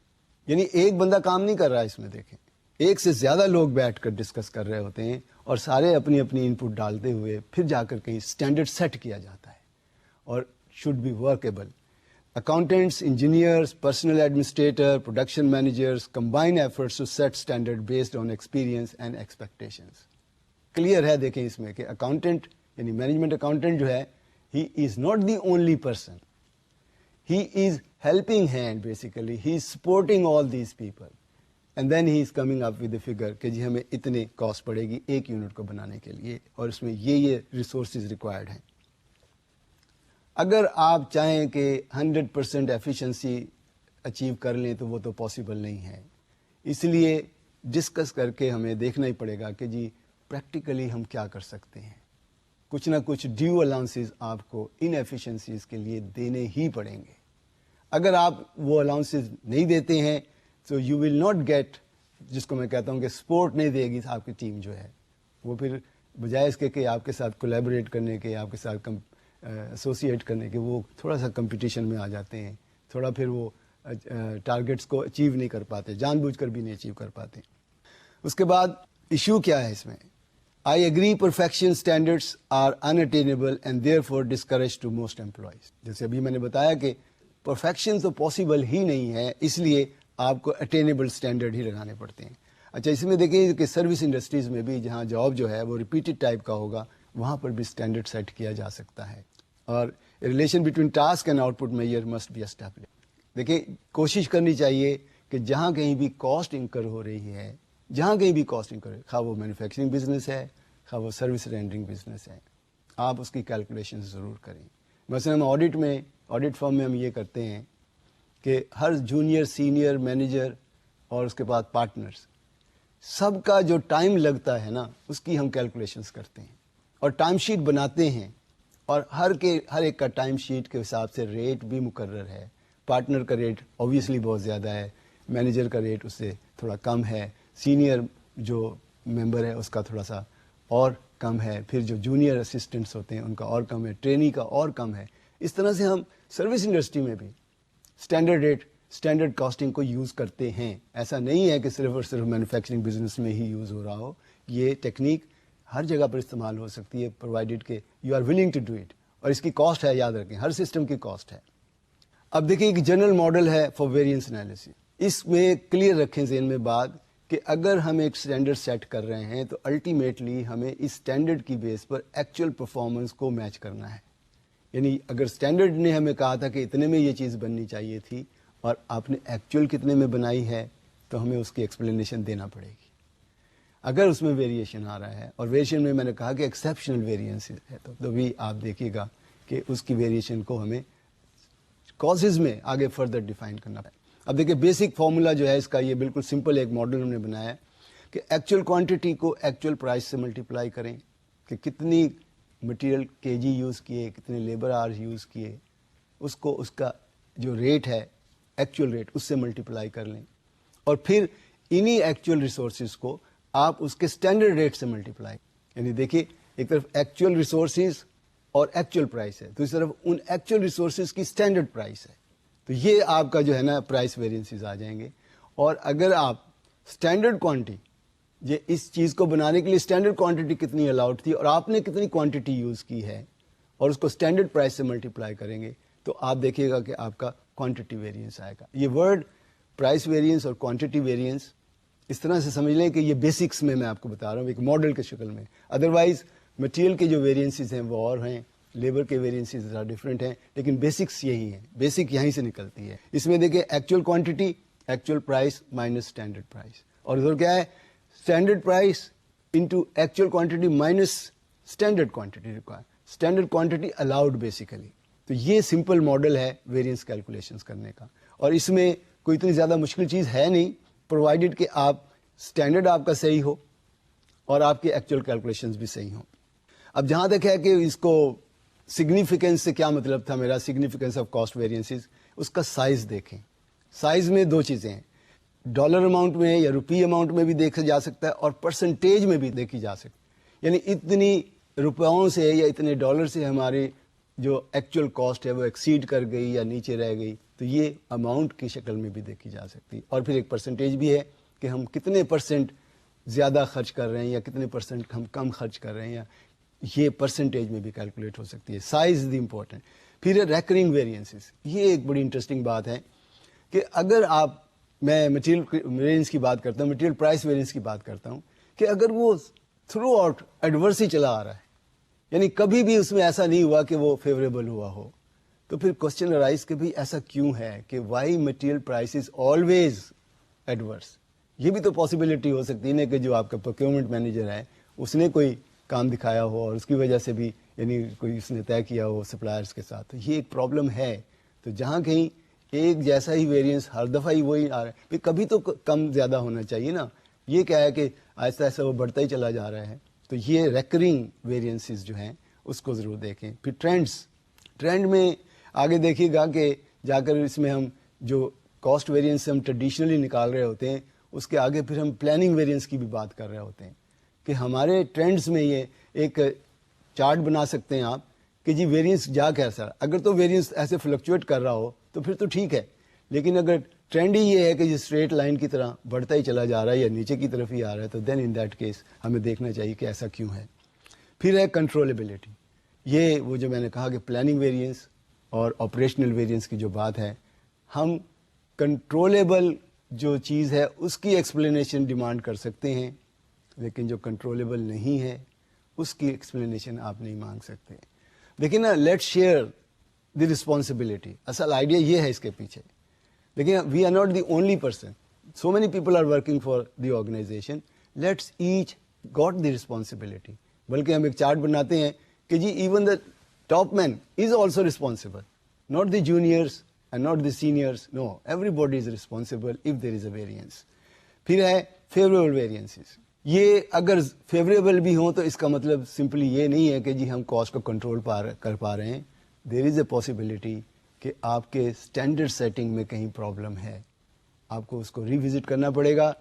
یعنی ایک بندہ کام نہیں کر رہا ہے، اس میں دیکھیں ایک سے زیادہ لوگ بیٹھ کر ڈسکس کر رہے ہوتے ہیں اور سارے اپنی اپنی ان پٹ ڈالتے ہوئے پھر جا کر کہیں اسٹینڈرڈ سیٹ کیا جاتا ہے اور should be workable. Accountants, engineers, personal administrator, production managers combine efforts to set standard based on experience and expectations. Clear ہے دیکھیں اس میں کہ اکاؤنٹنٹ یعنی مینجمنٹ اکاؤنٹنٹ جو ہے he is not the only person. He is helping hand basically. He is supporting all these people. And then he is coming up with the figure کہ جی ہمیں اتنے کاسٹ پڑے گی ایک یونٹ کو بنانے کے لیے اور اس میں یہ ریسورسز ریکوائرڈ ہیں. اگر آپ چاہیں کہ 100% ایفیشنسی اچیو کر لیں تو وہ تو پاسبل نہیں ہے. اس لیے ڈسکس کر کے ہمیں دیکھنا ہی پڑے گا کہ جی پریکٹیکلی ہم کیا کر سکتے ہیں. کچھ نہ کچھ ڈیو الاؤنسز آپ کو ان ایفیشنسیز کے لیے دینے ہی پڑیں گے. اگر آپ وہ الاؤنسز نہیں دیتے ہیں تو یو ول ناٹ گیٹ، جس کو میں کہتا ہوں کہ سپورٹ نہیں دے گی آپ کی ٹیم جو ہے، وہ پھر بجائے اس کے کہ آپ کے ساتھ کولیبوریٹ کرنے کے، آپ کے ساتھ ایسوسیٹ کرنے کے، وہ تھوڑا سا کمپٹیشن میں آ جاتے ہیں، تھوڑا پھر وہ ٹارگیٹس کو اچیو نہیں کر پاتے، جان بوجھ کر بھی نہیں اچیو کر پاتے. اس کے بعد ایشو کیا ہے اس میں؟ I agree perfection standards are unattainable and therefore discourage to most employees. جیسے ابھی میں نے بتایا کہ پرفیکشن تو پاسبل ہی نہیں ہے، اس لیے آپ کو اٹینیبل اسٹینڈرڈ ہی لگانے پڑتے ہیں. اچھا، اس میں دیکھیں کہ سروس انڈسٹریز میں بھی جہاں جاب جو ہے وہ ریپیٹڈ ٹائپ کا ہوگا، وہاں پر بھی اسٹینڈرڈ سیٹ کیا جا سکتا ہے. اور relation between task and output measure must be establish. دیکھیں کوشش کرنی چاہیے کہ جہاں کہیں بھی کاسٹ انکر ہو رہی ہے، جہاں کہیں بھی کاسٹ انکر ہو رہی ہے، خواہ وہ مینوفیکچرنگ بزنس ہے، خواہ وہ سروس رینڈرنگ بزنس ہے، آپ اس کی کیلکولیشن ضرور کریں. مثلا ہم آڈٹ فرم میں ہم یہ کرتے ہیں کہ ہر جونیئر، سینئر، مینیجر اور اس کے بعد پارٹنرز، سب کا جو ٹائم لگتا ہے نا، اس کی ہم کیلکولیشنز کرتے ہیں اور ٹائم شیٹ بناتے ہیں، اور ہر ایک کا ٹائم شیٹ کے حساب سے ریٹ بھی مقرر ہے. پارٹنر کا ریٹ اوبیسلی بہت زیادہ ہے، مینیجر کا ریٹ اس سے تھوڑا کم ہے، سینئر جو ممبر ہے اس کا تھوڑا سا اور کم ہے، پھر جو جونیئر اسسٹنٹس ہوتے ہیں ان کا اور کم ہے، ٹرینی کا اور کم ہے. اس طرح سے ہم سروس انڈسٹری میں بھی اسٹینڈرڈ ریٹ، اسٹینڈرڈ کاسٹنگ کو یوز کرتے ہیں. ایسا نہیں ہے کہ صرف اور صرف مینوفیکچرنگ بزنس میں ہی یوز ہو رہا ہو. یہ ٹیکنیک ہر جگہ پر استعمال ہو سکتی ہے، پرووائڈیڈ کہ you are willing to do it. اور اس کی کاسٹ ہے، یاد رکھیں ہر سسٹم کی کاسٹ ہے. اب دیکھیں ایک جنرل ماڈل ہے فار ویریئنس انالیسس. اس میں کلیئر رکھیں ذہن میں بات کہ اگر ہم ایک اسٹینڈرڈ سیٹ کر رہے ہیں تو الٹیمیٹلی ہمیں اس اسٹینڈرڈ کی بیس پر ایکچوئل پرفارمنس کو میچ کرنا ہے. یعنی اگر اسٹینڈرڈ نے ہمیں کہا تھا کہ اتنے میں یہ چیز بننی چاہیے تھی اور آپ نے ایکچوئل کتنے میں بنائی ہے، تو ہمیں اس کی ایکسپلینیشن دینا پڑے گی. اگر اس میں ویریشن آ رہا ہے، اور ویریشن میں نے کہا کہ ایکسیپشنل ویریئنس ہے، تو بھی آپ دیکھیے گا کہ اس کی ویریشن کو ہمیں کازز میں آگے فردر ڈیفائن کرنا ہے. اب دیکھیں بیسک فارمولا جو ہے اس کا، یہ بالکل سمپل ایک ماڈل ہم نے بنایا ہے کہ ایکچوئل کوانٹٹی کو ایکچوئل پرائس سے ملٹیپلائی کریں، کہ کتنی مٹیریل کے جی یوز کیے، کتنے لیبر آورز یوز کیے، اس کو اس کا جو ریٹ ہے ایکچوئل ریٹ اس سے ملٹیپلائی کر لیں، اور پھر انہی ایکچوئل ریسورسز کو آپ اس کے اسٹینڈرڈ ریٹ سے ملٹیپلائی. یعنی دیکھیے ایک طرف ایکچوئل ریسورسز اور ایکچوئل پرائس ہے، دوسری طرف ان ایکچوئل ریسورسز کی اسٹینڈرڈ پرائس ہے. تو یہ آپ کا جو ہے نا پرائس ویرینسز آ جائیں گے. اور اگر آپ اسٹینڈرڈ کوانٹٹی، یہ اس چیز کو بنانے کے لیے اسٹینڈرڈ کوانٹٹی کتنی الاؤڈ تھی اور آپ نے کتنی کوانٹٹی یوز کی ہے، اور اس کو اسٹینڈرڈ پرائس سے ملٹیپلائی کریں گے، تو آپ دیکھیے گا کہ آپ کا کوانٹٹی ویریئنس آئے گا. یہ ورڈ پرائس ویریئنس اور کوانٹٹی ویریئنس اس طرح سے سمجھ لیں کہ یہ بیسکس میں آپ کو بتا رہا ہوں ایک ماڈل کے شکل میں. ادروائز مٹیریل کے جو ویریئنسز ہیں وہ اور ہیں, لیبر کے ویریئنسز ڈفرینٹ ہیں, لیکن بیسکس یہی ہیں, بیسک یہیں سے نکلتی ہے. اس میں دیکھیں actual quantity, actual price minus standard price, اور ادھر کیا ہے standard price into actual quantity minus standard quantity require, standard quantity allowed basically. تو یہ سمپل ماڈل ہے ویریئنس کیلکولیشنز کرنے کا, اور اس میں کوئی اتنی زیادہ مشکل چیز ہے نہیں, پرووائڈیڈ کہ آپ اسٹینڈرڈ آپ کا صحیح ہو اور آپ کے ایکچوئل کیلکولیشنز بھی صحیح ہوں. اب جہاں تک ہے کہ اس کو سگنیفیکینس سے کیا مطلب تھا میرا, سگنیفیکینس آف کاسٹ ویریئنسز, اس کا سائز دیکھیں. سائز میں دو چیزیں ہیں, ڈالر اماؤنٹ میں یا روپی اماؤنٹ میں بھی دیکھا جا سکتا ہے اور پرسنٹیج میں بھی دیکھی جا سکتی ہے. یعنی اتنی روپیوں سے یا اتنے ڈالر سے ہماری جو ایکچوئل کاسٹ ہے وہ ایکسیڈ کر گئی یا نیچے رہ گئی, تو یہ اماؤنٹ کی شکل میں بھی دیکھی جا سکتی. اور پھر ایک پرسنٹیج بھی ہے کہ ہم کتنے پرسنٹ زیادہ خرچ کر رہے ہیں یا کتنے پرسنٹ ہم کم خرچ کر رہے ہیں, یا یہ پرسنٹیج میں بھی کیلکولیٹ ہو سکتی ہے. Size is the important. پھر ریکرنگ ویریئنسز, یہ ایک بڑی انٹرسٹنگ بات ہے کہ اگر آپ, میں مٹیریل ویریئنس کی بات کرتا ہوں, مٹیریل پرائس ویریئنس کی بات کرتا ہوں, کہ اگر وہ تھرو آؤٹ ایڈورس ہی چلا آ رہا ہے, یعنی کبھی بھی اس میں ایسا نہیں ہوا کہ وہ فیوریبل ہوا ہو, تو پھر کوشچن ارائز کہ بھی ایسا کیوں ہے کہ why material price is always adverse. یہ بھی تو پاسبلٹی ہو سکتی ہے کہ جو آپ کا پروکیورمنٹ مینیجر ہے اس نے کوئی کام دکھایا ہو اور اس کی وجہ سے بھی یعنی کوئی اس نے طے کیا ہو سپلائرس کے ساتھ, تو یہ ایک پرابلم ہے. تو جہاں کہیں ایک جیسا ہی ویریئنس ہر دفعہ ہی وہی آ رہا ہے, پھر کبھی تو کم زیادہ ہونا چاہیے نا. یہ کیا ہے کہ آہستہ آہستہ وہ بڑھتا ہی چلا جا رہا ہے. تو یہ ریکرنگ ویریئنسز جو ہیں اس کو ضرور دیکھیں. پھر ٹرینڈ میں آگے دیکھیے گا کہ جا کر اس میں ہم جو کاسٹ ویریئنس ہم ٹریڈیشنلی نکال رہے ہوتے ہیں, اس کے آگے پھر ہم پلاننگ ویریئنس کی بھی بات کر رہے ہوتے ہیں کہ ہمارے ٹرینڈز میں یہ ایک چارٹ بنا سکتے ہیں آپ کہ جی ویریئنس جا کیسا. اگر تو ویریئنس ایسے فلکچویٹ کر رہا ہو تو پھر تو ٹھیک ہے, لیکن اگر ٹرینڈ ہی یہ ہے کہ یہ اسٹریٹ لائن کی طرح بڑھتا ہی چلا جا رہا ہے یا نیچے کی طرف ہی آ رہا ہے, تو دین ان دیٹ کیس ہمیں دیکھنا چاہیے کہ ایسا کیوں ہے. پھر ہے کنٹرولبلٹی. یہ وہ جو میں نے کہا کہ پلاننگ ویریئنس اور آپریشنل ویریئنس کی جو بات ہے, ہم کنٹرولیبل جو چیز ہے اس کی ایکسپلینیشن ڈیمانڈ کر سکتے ہیں, لیکن جو کنٹرولیبل نہیں ہے اس کی ایکسپلینیشن آپ نہیں مانگ سکتے. لیکن نا لیٹ شیئر دی رسپانسبلٹی, اصل آئیڈیا یہ ہے اس کے پیچھے. لیکن we are not the only person, so many people are working for the organization, let's each got the responsibility. بلکہ ہم ایک چارٹ بناتے ہیں کہ جی even the top man is also responsible, not the juniors and not the seniors, no, everybody is responsible if there is a variance. پھر ہے favourable variances. یہ اگر فیوریبل بھی ہوں تو اس کا مطلب سمپلی یہ نہیں ہے کہ جی ہم کاسٹ کو کنٹرول کر پا رہے ہیں. دیر از اے پاسبلٹی کہ آپ کے اسٹینڈرڈ سیٹنگ میں کہیں پرابلم ہے. آپ کو اس کو ریوزٹ کرنا پڑے گا,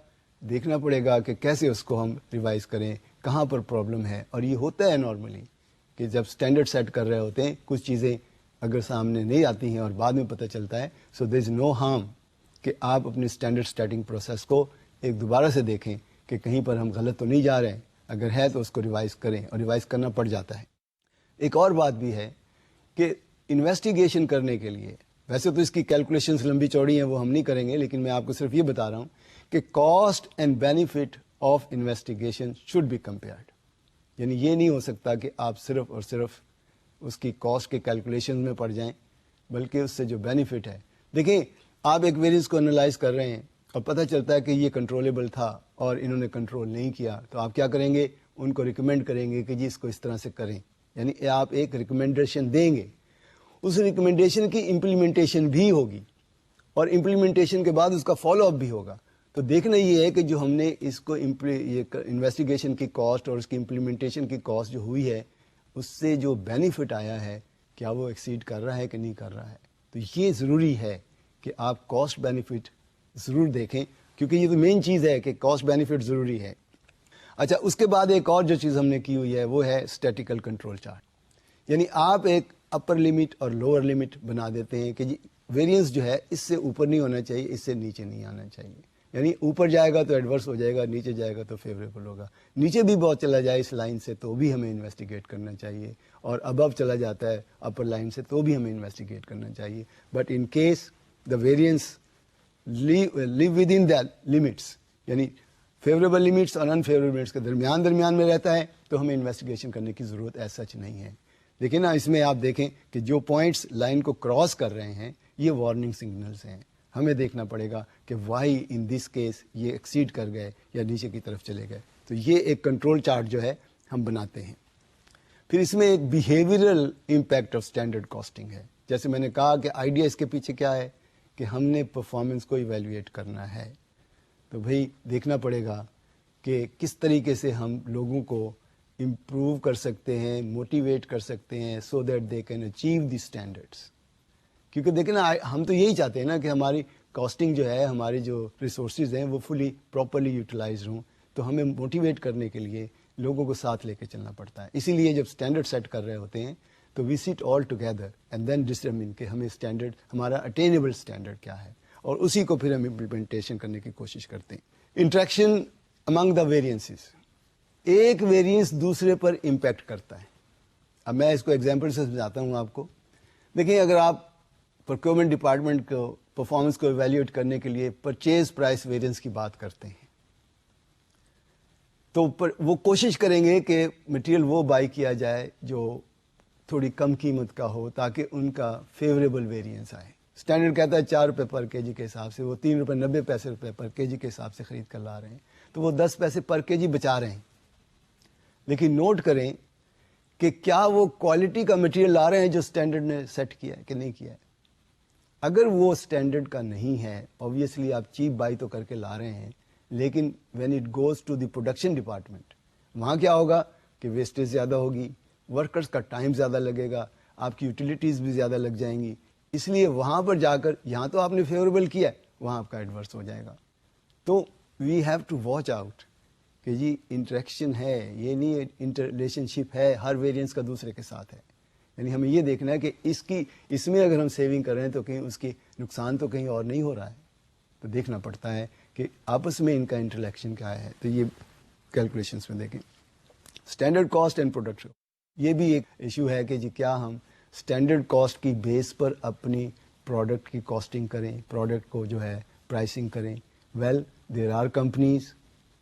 دیکھنا پڑے گا کہ کیسے اس کو ہم ریوائز کریں, کہاں پر پرابلم ہے. اور یہ ہوتا ہے نارملی کہ جب اسٹینڈرڈ سیٹ کر رہے ہوتے ہیں کچھ چیزیں اگر سامنے نہیں آتی ہیں اور بعد میں پتہ چلتا ہے, سو دیر از نو ہارم کہ آپ اپنی اسٹینڈرڈ سیٹنگ پروسیس کو ایک دوبارہ سے دیکھیں کہ کہیں پر ہم غلط تو نہیں جا رہے ہیں. اگر ہے تو اس کو ریوائز کریں, اور ریوائز کرنا پڑ جاتا ہے. ایک اور بات بھی ہے کہ انویسٹیگیشن کرنے کے لیے, ویسے تو اس کی کیلکولیشنز لمبی چوڑی ہیں وہ ہم نہیں کریں گے, لیکن میں آپ کو صرف یہ بتا رہا ہوں کہ cost and benefit of investigation should be compared. یعنی یہ نہیں ہو سکتا کہ آپ صرف اور صرف اس کی کاسٹ کے کیلکولیشن میں پڑ جائیں, بلکہ اس سے جو بینیفٹ ہے. دیکھیں آپ ایک ویریئنس کو انالائز کر رہے ہیں اور پتہ چلتا ہے کہ یہ کنٹرولیبل تھا اور انہوں نے کنٹرول نہیں کیا, تو آپ کیا کریں گے, ان کو ریکمینڈ کریں گے کہ جی اس کو اس طرح سے کریں. یعنی آپ ایک ریکمینڈیشن دیں گے, اس ریکمینڈیشن کی امپلیمنٹیشن بھی ہوگی, اور امپلیمنٹیشن کے بعد اس کا فالو اپ بھی ہوگا. تو دیکھنا یہ ہے کہ جو ہم نے اس کو انویسٹیگیشن کی کاسٹ اور اس کی امپلیمنٹیشن کی کاسٹ جو ہوئی ہے, اس سے جو بینیفٹ آیا ہے کیا وہ ایکسیڈ کر رہا ہے کہ نہیں کر رہا ہے. تو یہ ضروری ہے کہ آپ کاسٹ بینیفٹ ضرور دیکھیں, کیونکہ یہ تو مین چیز ہے کہ کاسٹ بینیفٹ ضروری ہے. اچھا, اس کے بعد ایک اور جو چیز ہم نے کی ہوئی ہے وہ ہے اسٹیٹیکل کنٹرول چارٹ. یعنی آپ ایک اپر لمٹ اور لوور لمٹ بنا دیتے ہیں کہ جی ویریئنس جو ہے اس سے اوپر نہیں ہونا چاہیے, اس سے نیچے نہیں آنا چاہیے. یعنی اوپر جائے گا تو ایڈورس ہو جائے گا, نیچے جائے گا تو فیوریبل ہوگا. نیچے بھی بہت چلا جائے اس لائن سے تو بھی ہمیں انویسٹیگیٹ کرنا چاہیے, اور ابو چلا جاتا ہے اپر لائن سے تو بھی ہمیں انویسٹیگیٹ کرنا چاہیے. But in case the variance live with in that limits, یعنی فیوریبل لمٹس اور انفیوریبل لمٹس کے درمیان میں رہتا ہے تو ہمیں انویسٹیگیشن کرنے کی ضرورت ایسا سچ نہیں ہے. لیکن نا اس میں آپ دیکھیں کہ جو پوائنٹس لائن کو کراس کر رہے ہیں یہ وارننگ سگنلز ہیں. ہمیں دیکھنا پڑے گا کہ وائی ان دس کیس یہ ایکسیڈ کر گئے یا نیچے کی طرف چلے گئے. تو یہ ایک کنٹرول چارٹ جو ہے ہم بناتے ہیں. پھر اس میں ایک behavioural impact of standard costing ہے. جیسے میں نے کہا کہ آئیڈیا اس کے پیچھے کیا ہے کہ ہم نے پرفارمنس کو ایویلویٹ کرنا ہے. تو بھئی دیکھنا پڑے گا کہ کس طریقے سے ہم لوگوں کو امپروو کر سکتے ہیں, موٹیویٹ کر سکتے ہیں so that they can achieve the standards. کیونکہ دیکھیں نا ہم تو یہی چاہتے ہیں نا کہ ہماری کاسٹنگ جو ہے, ہماری جو ریسورسز ہیں وہ فلی پراپرلی یوٹیلائز ہوں. تو ہمیں موٹیویٹ کرنے کے لیے لوگوں کو ساتھ لے کے چلنا پڑتا ہے. اسی لیے جب اسٹینڈرڈ سیٹ کر رہے ہوتے ہیں تو we sit all together and then determine کہ ہمیں اسٹینڈرڈ, ہمارا اٹینیبل اسٹینڈرڈ کیا ہے, اور اسی کو پھر ہم امپلیمنٹیشن کرنے کی کوشش کرتے ہیں. انٹریکشن امنگ دا ویریئنسز, ایک ویریئنس دوسرے پر امپیکٹ کرتا ہے. اب میں اس کو ایگزامپل سے سمجھاتا ہوں آپ کو. دیکھیں اگر آپ پروکیورمنٹ ڈپارٹمنٹ کو پرفارمنس کو ایویلیویٹ کرنے کے لیے پرچیز پرائس ویریئنس کی بات کرتے ہیں تو وہ کوشش کریں گے کہ مٹیریل وہ بائی کیا جائے جو تھوڑی کم قیمت کا ہو تاکہ ان کا فیوریبل ویریئنس آئے. اسٹینڈرڈ کہتا ہے 4 روپے پر کے جی کے حساب سے, وہ 3 روپے 90 پیسے روپے پر کے جی کے حساب سے خرید کر لا رہے ہیں, تو وہ 10 پیسے پر کے جی بچا رہے ہیں. لیکن نوٹ کریں کہ کیا وہ کوالٹی کا مٹیریل لا رہے ہیں جو اسٹینڈرڈ نے سیٹ کیا ہے کہ نہیں کیا ہے. اگر وہ اسٹینڈرڈ کا نہیں ہے, obviously آپ چیپ بائی تو کر کے لا رہے ہیں, لیکن when it goes to the production department وہاں کیا ہوگا کہ ویسٹیج زیادہ ہوگی, ورکرز کا ٹائم زیادہ لگے گا, آپ کی یوٹیلیٹیز بھی زیادہ لگ جائیں گی. اس لیے وہاں پر جا کر, یہاں تو آپ نے فیوریبل کیا ہے, وہاں آپ کا ایڈورس ہو جائے گا. تو we have to watch out کہ جی انٹریکشن ہے, یہ نہیں انٹر ریلیشن شپ ہے ہر ویریئنس کا دوسرے کے ساتھ ہے. یعنی ہمیں یہ دیکھنا ہے کہ اس میں اگر ہم سیونگ کر رہے ہیں تو کہیں اس کی نقصان تو کہیں اور نہیں ہو رہا ہے. تو دیکھنا پڑتا ہے کہ آپس میں ان کا انٹریکشن کیا ہے. تو یہ کیلکولیشنس میں دیکھیں. اسٹینڈرڈ کاسٹ اینڈ پروڈکٹ, یہ بھی ایک ایشو ہے کہ جی کیا ہم اسٹینڈرڈ کاسٹ کی بیس پر اپنی پروڈکٹ کی کاسٹنگ کریں, پروڈکٹ کو جو ہے پرائسنگ کریں. ویل دیر آر کمپنیز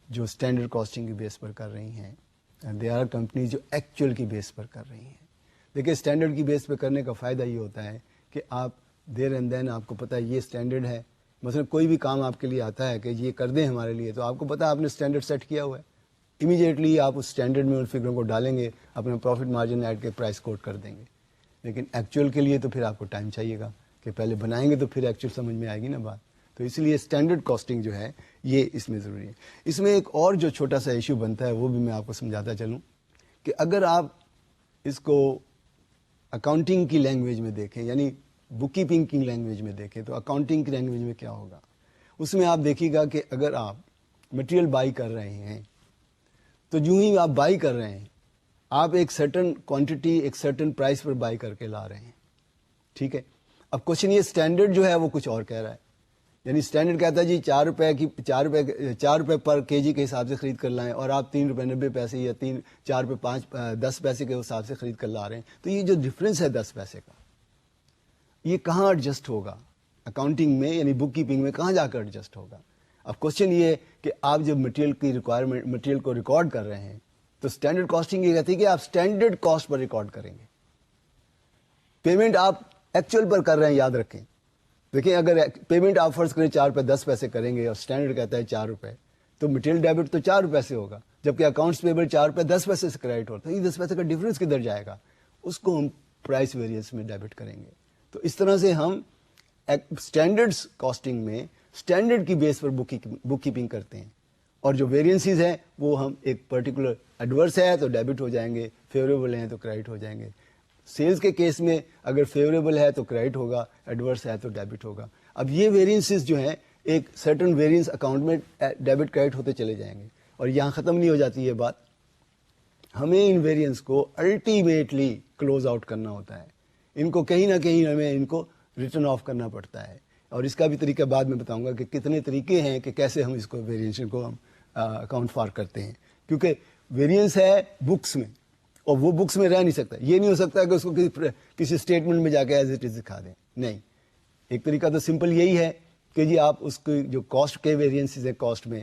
جو اسٹینڈرڈ کاسٹنگ کی بیس پر کر رہی ہیں, اینڈ دیر آر کمپنیز جو ایکچوئل کی بیس پر کر رہی ہیں. دیکھیں اسٹینڈرڈ کی بیس پہ کرنے کا فائدہ یہ ہوتا ہے کہ آپ دیر اینڈ دین آپ کو پتہ ہے یہ اسٹینڈرڈ ہے. مثلا کوئی بھی کام آپ کے لیے آتا ہے کہ یہ کر دیں ہمارے لیے, تو آپ کو پتہ ہے آپ نے اسٹینڈرڈ سیٹ کیا ہوا ہے, امیجیٹلی آپ اس اسٹینڈرڈ میں ان فگروں کو ڈالیں گے, اپنا پروفٹ مارجن ایڈ کے پرائس کوٹ کر دیں گے. لیکن ایکچوئل کے لیے تو پھر آپ کو ٹائم چاہیے گا کہ پہلے بنائیں گے تو پھر ایکچوئل سمجھ میں آئے گی نا بات. تو اس لیے اسٹینڈرڈ کاسٹنگ جو ہے یہ اس میں ضروری ہے. اس میں ایک اور جو چھوٹا سا ایشو بنتا ہے وہ بھی میں آپ کو سمجھاتا چلوں کہ اگر آپ اس کو اکاؤنٹنگ کی لینگویج میں دیکھیں, یعنی بک کیپنگ کی لینگویج میں دیکھیں, تو اکاؤنٹنگ کی لینگویج میں کیا ہوگا. اس میں آپ دیکھیے گا کہ اگر آپ مٹیریل بائی کر رہے ہیں تو جو ہی آپ بائی کر رہے ہیں آپ ایک سرٹن کوانٹٹی ایک سرٹن پرائس پر بائی کر کے لا رہے ہیں, ٹھیک ہے. اب کوشچن یہ اسٹینڈرڈ جو ہے وہ کچھ اور کہہ رہا ہے. یعنی اسٹینڈرڈ کہتا ہے جی 4 روپے پر کے جی کے حساب سے خرید کر لائیں, اور آپ 3 روپے 90 پیسے یا 4 روپے 10 پیسے کے حساب سے خرید کر لا رہے ہیں. تو یہ جو ڈفرینس ہے 10 پیسے کا, یہ کہاں ایڈجسٹ ہوگا اکاؤنٹنگ میں, یعنی بک کیپنگ میں کہاں جا کر ایڈجسٹ ہوگا. اب کوشچن یہ ہے کہ آپ جب مٹیریل کی ریکوائرمنٹ مٹیریل کو ریکارڈ کر رہے ہیں تو اسٹینڈرڈ کاسٹنگ یہ کہتی ہے کہ آپ اسٹینڈرڈ کاسٹ پر ریکارڈ کریں گے. پیمنٹ آپ ایکچوئل پر کر رہے ہیں, یاد رکھیں. دیکھیں اگر پیمنٹ آپ فرض کریں 4 روپے 10 پیسے کریں گے اور اسٹینڈرڈ کہتا ہے 4 روپے, تو مٹیریل ڈیبٹ تو 4 روپے سے ہوگا, جبکہ اکاؤنٹس پیبل 4 روپے 10 پیسے سے کریڈٹ ہوتا ہے. یہ 10 پیسے کا ڈفرینس کدھر جائے گا, اس کو ہم پرائس ویریئنس میں ڈیبٹ کریں گے. تو اس طرح سے ہم اسٹینڈرڈ کاسٹنگ میں اسٹینڈرڈ کی بیس پر بک کیپنگ کرتے ہیں, اور جو ویریئنسز ہیں وہ ہم ایک پرٹیکولر ایڈورس ہے تو ڈیبٹ ہو جائیں گے, فیوریبل ہیں تو کریڈٹ ہو جائیں گے. سیلز کے کیس میں اگر فیوریبل ہے تو کریڈٹ ہوگا, ایڈورس ہے تو ڈیبٹ ہوگا. اب یہ ویریئنسز جو ہیں ایک سرٹن ویریئنس اکاؤنٹ میں ڈیبٹ کریڈٹ ہوتے چلے جائیں گے, اور یہاں ختم نہیں ہو جاتی یہ بات. ہمیں ان ویریئنس کو الٹیمیٹلی کلوز آؤٹ کرنا ہوتا ہے. ان کو کہیں نہ کہیں ہمیں ان کو ریٹرن آف کرنا پڑتا ہے, اور اس کا بھی طریقہ بعد میں بتاؤں گا کہ کتنے طریقے ہیں کہ کیسے ہم اس کو ویریئنس کو ہم اکاؤنٹ فار کرتے ہیں. کیونکہ ویریئنس ہے بکس میں, اور وہ بکس میں رہ نہیں سکتا. یہ نہیں ہو سکتا کہ اس کو کسی اسٹیٹمنٹ میں جا کے ایز اٹ از دکھا دیں, نہیں. ایک طریقہ تو سمپل یہی ہے کہ جی آپ اس کی جو کاسٹ کے ویریئنسز ہے کاسٹ میں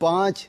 5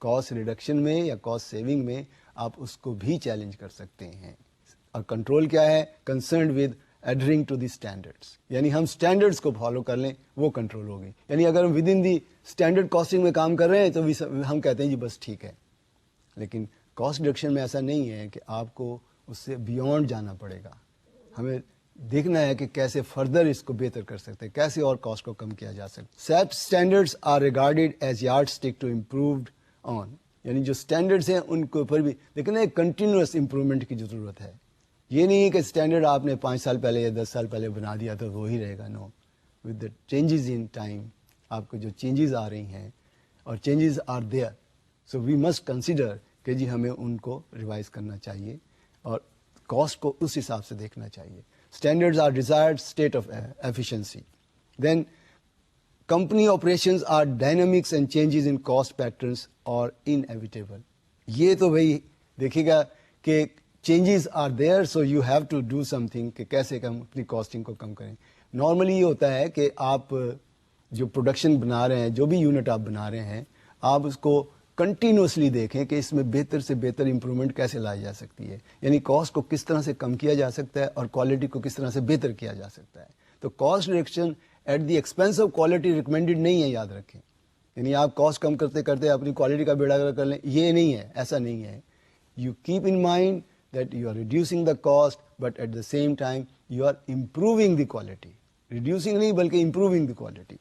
کاسٹ ریڈکشن میں یا کاسٹ سیونگ میں آپ اس کو بھی چیلنج کر سکتے ہیں. اور کنٹرول کیا ہے؟ Concerned with adhering to the standards, یعنی ہم اسٹینڈرڈس کو فالو کر لیں، وہ کنٹرول ہوگی. یعنی اگر ہم within the standard costing میں کام کر رہے ہیں تو ہم کہتے ہیں جی بس ٹھیک ہے. لیکن کاسٹ ریڈکشن میں ایسا نہیں ہے کہ آپ کو اس سے بیونڈ جانا پڑے گا. ہمیں دیکھنا ہے کہ کیسے فردر اس کو بہتر کر سکتے ہیں، کیسے اور کاسٹ کو کم کیا جا سکتا ہے. Set standards are regarded as yardstick to improved on, یعنی جو اسٹینڈرڈس ہیں ان کے اوپر بھی لیکن ایک کنٹینیوس امپروومنٹ کی ضرورت ہے. یہ نہیں ہے کہ اسٹینڈرڈ آپ نے 5 سال پہلے یا 10 سال پہلے بنا دیا تو وہی رہے گا. No, with the changes in time, آپ کو جو چینجز آ رہی ہیں اور changes are there, so we must consider کہ جی ہمیں ان کو ریوائز کرنا چاہیے اور کاسٹ کو اس حساب سے دیکھنا چاہیے. Standards are desired state of efficiency. Then company operations are dynamics and changes in cost patterns are inevitable. یہ تو بھائی دیکھیے گا کہ changes are there, so you have to do something کہ کیسے ہم اپنی کاسٹنگ کو کم کریں. نارملی یہ ہوتا ہے کہ آپ جو پروڈکشن بنا رہے ہیں، جو بھی یونٹ آپ بنا رہے ہیں، آپ اس کو کنٹینیوسلی دیکھیں کہ اس میں بہتر سے بہتر امپروومنٹ کیسے لائی جا سکتی ہے، یعنی کاسٹ کو کس طرح سے کم کیا جا سکتا ہے اور کوالٹی کو کس طرح سے بہتر کیا جا سکتا ہے. تو cost reduction at the expense of quality recommended نہیں ہے، یاد رکھیں. یعنی آپ کاسٹ کم کرتے کرتے اپنی کوالٹی کا بیڑا گرک کر لیں، یہ نہیں ہے، ایسا نہیں ہے. You keep in mind that you are reducing the cost but at the same time you are improving the quality. reducing نہیں بلکہ improving the quality.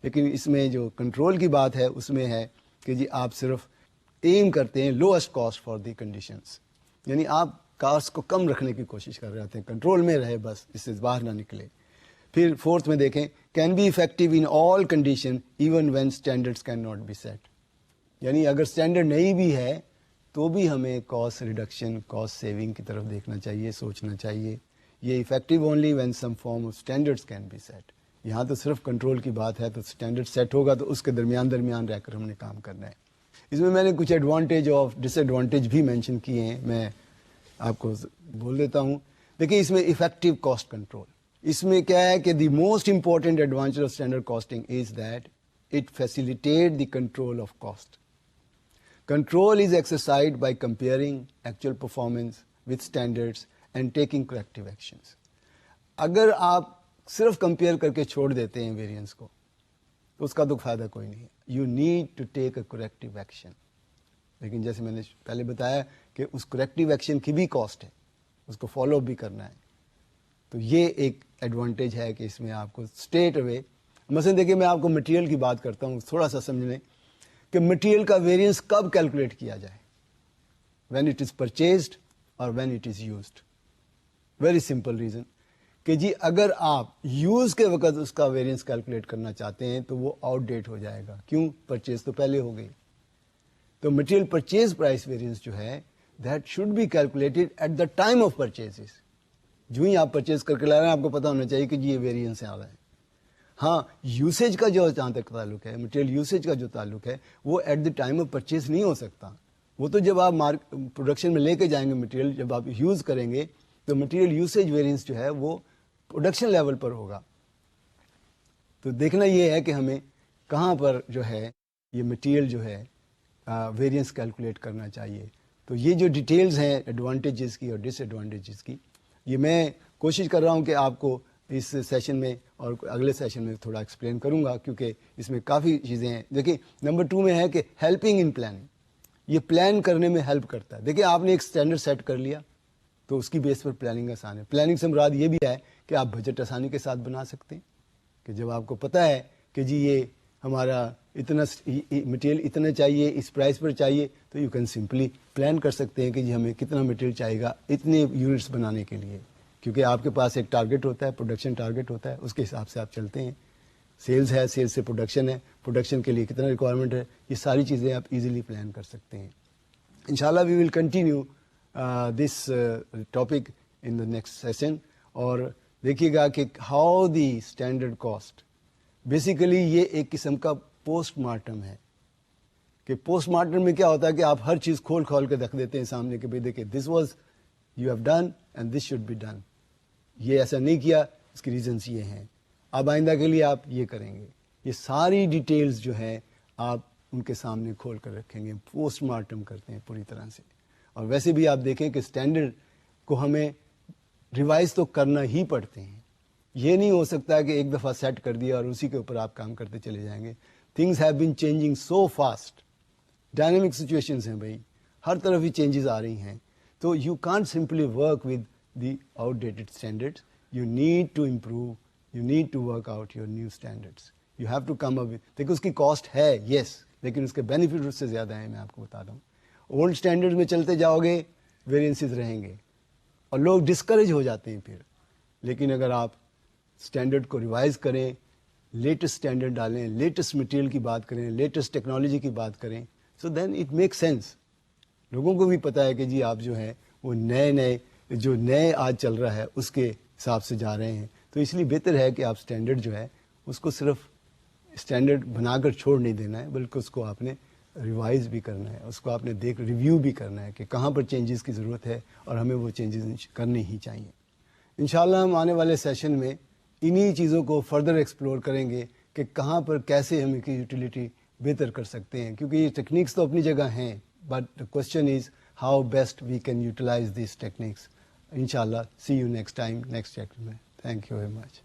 لیکن اس میں جو کنٹرول کی بات ہے اس میں ہے کہ جی آپ صرف ایم کرتے ہیں lowest cost for the conditions، یعنی آپ کاسٹ کو کم رکھنے کی کوشش کر رہے ہوتے ہیں، کنٹرول میں رہے، بس اس سے باہر نہ نکلے. پھر فورتھ میں دیکھیں can be effective in all condition even when standards cannot be set. یعنی اگر اسٹینڈرڈ نہیں بھی ہے تو بھی ہمیں کاسٹ ریڈکشن، کاسٹ سیونگ کی طرف دیکھنا چاہیے، سوچنا چاہیے. یہ effective only when some form of standards can be set. یہاں تو صرف کنٹرول کی بات ہے، تو اسٹینڈرڈ سیٹ ہوگا تو اس کے درمیان رہ کر ہم نے کام کرنا ہے. اس میں نے کچھ ایڈوانٹیج اور ڈس ایڈوانٹیج بھی مینشن کیے ہیں، میں آپ کو بول دیتا ہوں. دیکھیے اس میں افیکٹو کاسٹ کنٹرول، اس میں کیا ہے کہ the most important advantage of standard costing is that it facilitate the control of cost. Control is exercised by comparing actual performance with standards and taking corrective actions. اگر آپ صرف compare کر کے چھوڑ دیتے ہیں ویریئنس کو تو اس کا تو فائدہ کوئی نہیں ہے. You need to take a corrective action. لیکن جیسے میں نے پہلے بتایا کہ اس کریکٹیو ایکشن کی بھی کاسٹ ہے، اس کو فالو اپ بھی کرنا ہے. تو یہ ایک ایڈوانٹیج ہے کہ اس میں آپ کو اسٹریٹ اوے، مثلا دیکھیے میں آپ کو مٹیریل کی بات کرتا ہوں، تھوڑا سا سمجھ لیں کہ مٹیریل کا ویریئنس کب کیلکولیٹ کیا جائے، وین اٹ از پرچیزڈ اور when it is used. Very simple reason کہ جی اگر آپ یوز کے وقت اس کا ویریئنس کیلکولیٹ کرنا چاہتے ہیں تو وہ آؤٹ ڈیٹ ہو جائے گا. کیوں؟ پرچیز تو پہلے ہو گئی. تو مٹیریل پرچیز پرائس ویریئنس جو ہے that should be calculated at the time of purchase. جو ہی آپ پرچیز کر کے لا رہے ہیں آپ کو پتا ہونا چاہیے کہ جی یہ ویریئنس آ رہا ہے. ہاں یوسیج کا جو جہاں تک تعلق ہے، مٹیریل یوسیج کا جو تعلق ہے وہ at the time of purchase نہیں ہو سکتا. وہ تو جب آپ پروڈکشن میں لے کے جائیں گے مٹیریل، جب آپ یوز کریں گے تو مٹیریل یوسیج ویریئنس جو ہے وہ پروڈکشن لیول پر ہوگا. تو دیکھنا یہ ہے کہ ہمیں کہاں پر جو ہے یہ مٹیریل جو ہے ویریئنس کیلکولیٹ کرنا چاہیے. تو یہ جو ڈیٹیلز ہیں ایڈوانٹیجز کی اور ڈس ایڈوانٹیجز کی، یہ میں کوشش کر رہا ہوں کہ آپ کو اس سیشن میں اور اگلے سیشن میں تھوڑا ایکسپلین کروں گا، کیونکہ اس میں کافی چیزیں ہیں. دیکھیں نمبر 2 میں ہے کہ ہیلپنگ ان پلاننگ، یہ پلان کرنے میں ہیلپ کرتا ہے. دیکھیں آپ نے ایک اسٹینڈرڈ سیٹ کر لیا تو اس کی بیس پر پلاننگ آسان ہے. پلاننگ سے مراد یہ بھی ہے کہ آپ بجٹ آسانی کے ساتھ بنا سکتے ہیں کہ جب آپ کو پتا ہے کہ جی یہ ہمارا اتنا مٹیریل اتنا چاہیے، اس پرائس پر چاہیے، تو یو کین سمپلی پلان کر سکتے ہیں کہ جی ہمیں کتنا مٹیریل چاہیے گا اتنے یونٹس بنانے کے لیے. کیونکہ آپ کے پاس ایک ٹارگٹ ہوتا ہے، پروڈکشن ٹارگٹ ہوتا ہے، اس کے حساب سے آپ چلتے ہیں. سیلز ہے، سیلز سے پروڈکشن ہے، پروڈکشن کے لیے کتنا ریکوائرمنٹ ہے، یہ ساری چیزیں آپ ایزیلی پلان کر سکتے ہیں. انشاءاللہ we will continue this topic in the next session. اور دیکھیے گا کہ how the standard cost, basically یہ ایک قسم کا پوسٹ مارٹم ہے. کہ پوسٹ مارٹم میں کیا ہوتا ہے کہ آپ ہر چیز کھول کے رکھ دیتے ہیں سامنے کہ بھائی دیکھیں this was you have done and this should be done. یہ ایسا نہیں کیا، اس کی ریزنس یہ ہیں، اب آئندہ کے لیے آپ یہ کریں گے. یہ ساری ڈیٹیلز جو ہیں آپ ان کے سامنے کھول کر رکھیں گے, پوسٹ مارٹم کرتے ہیں پوری طرح سے. اور ویسے بھی آپ دیکھیں کہ اسٹینڈرڈ کو ہمیں ریوائز تو کرنا ہی پڑتے ہیں. یہ نہیں ہو سکتا کہ ایک دفعہ سیٹ کر دیا اور اسی کے اوپر آپ کام کرتے چلے جائیں گے. Things have been changing so fast, dynamic situations ہیں بھائی, ہر طرف ہی چینجز آ رہی ہیں. تو you can't simply work with the outdated standards, you need to improve, you need to work out your new standards. You have to come up with, دیکھو اس کی کاسٹ ہے یس, لیکن اس کے بینیفٹ اس سے زیادہ ہیں, میں آپ کو بتا دوں. اولڈ اسٹینڈرڈ میں چلتے جاؤ گے ویریئنسز رہیں گے اور لوگ ڈسکریج ہو جاتے ہیں پھر. لیکن اگر آپ اسٹینڈرڈ کو ریوائز کریں, لیٹسٹ اسٹینڈرڈ ڈالیں, لیٹسٹ مٹیریل کی بات کریں, لیٹسٹ ٹیکنالوجی کی بات کریں, سو دین اٹ میک سینس. لوگوں کو بھی پتا ہے کہ جی آپ جو ہے وہ نئے آج چل رہا ہے اس کے حساب سے جا رہے ہیں. تو اس لیے بہتر ہے کہ آپ اسٹینڈرڈ جو ہے اس کو صرف اسٹینڈرڈ بنا کر چھوڑ نہیں دینا ہے, بلکہ اس کو آپ نے ریوائز بھی کرنا ہے, اس کو آپ نے ریویو بھی کرنا ہے کہ کہاں پر چینجز کی ضرورت ہے اور ہمیں وہ چینجز کرنے ہی چاہیے. انشاءاللہ ہم آنے والے سیشن میں انہی چیزوں کو فردر ایکسپلور کریں گے کہ کہاں پر کیسے ہم کی یوٹیلیٹی بہتر کر سکتے ہیں, کیونکہ یہ ٹیکنیکس تو اپنی جگہ ہیں, but the question is how best we can utilize these techniques. Inshallah, see you next time, next chapter. Thank you very much.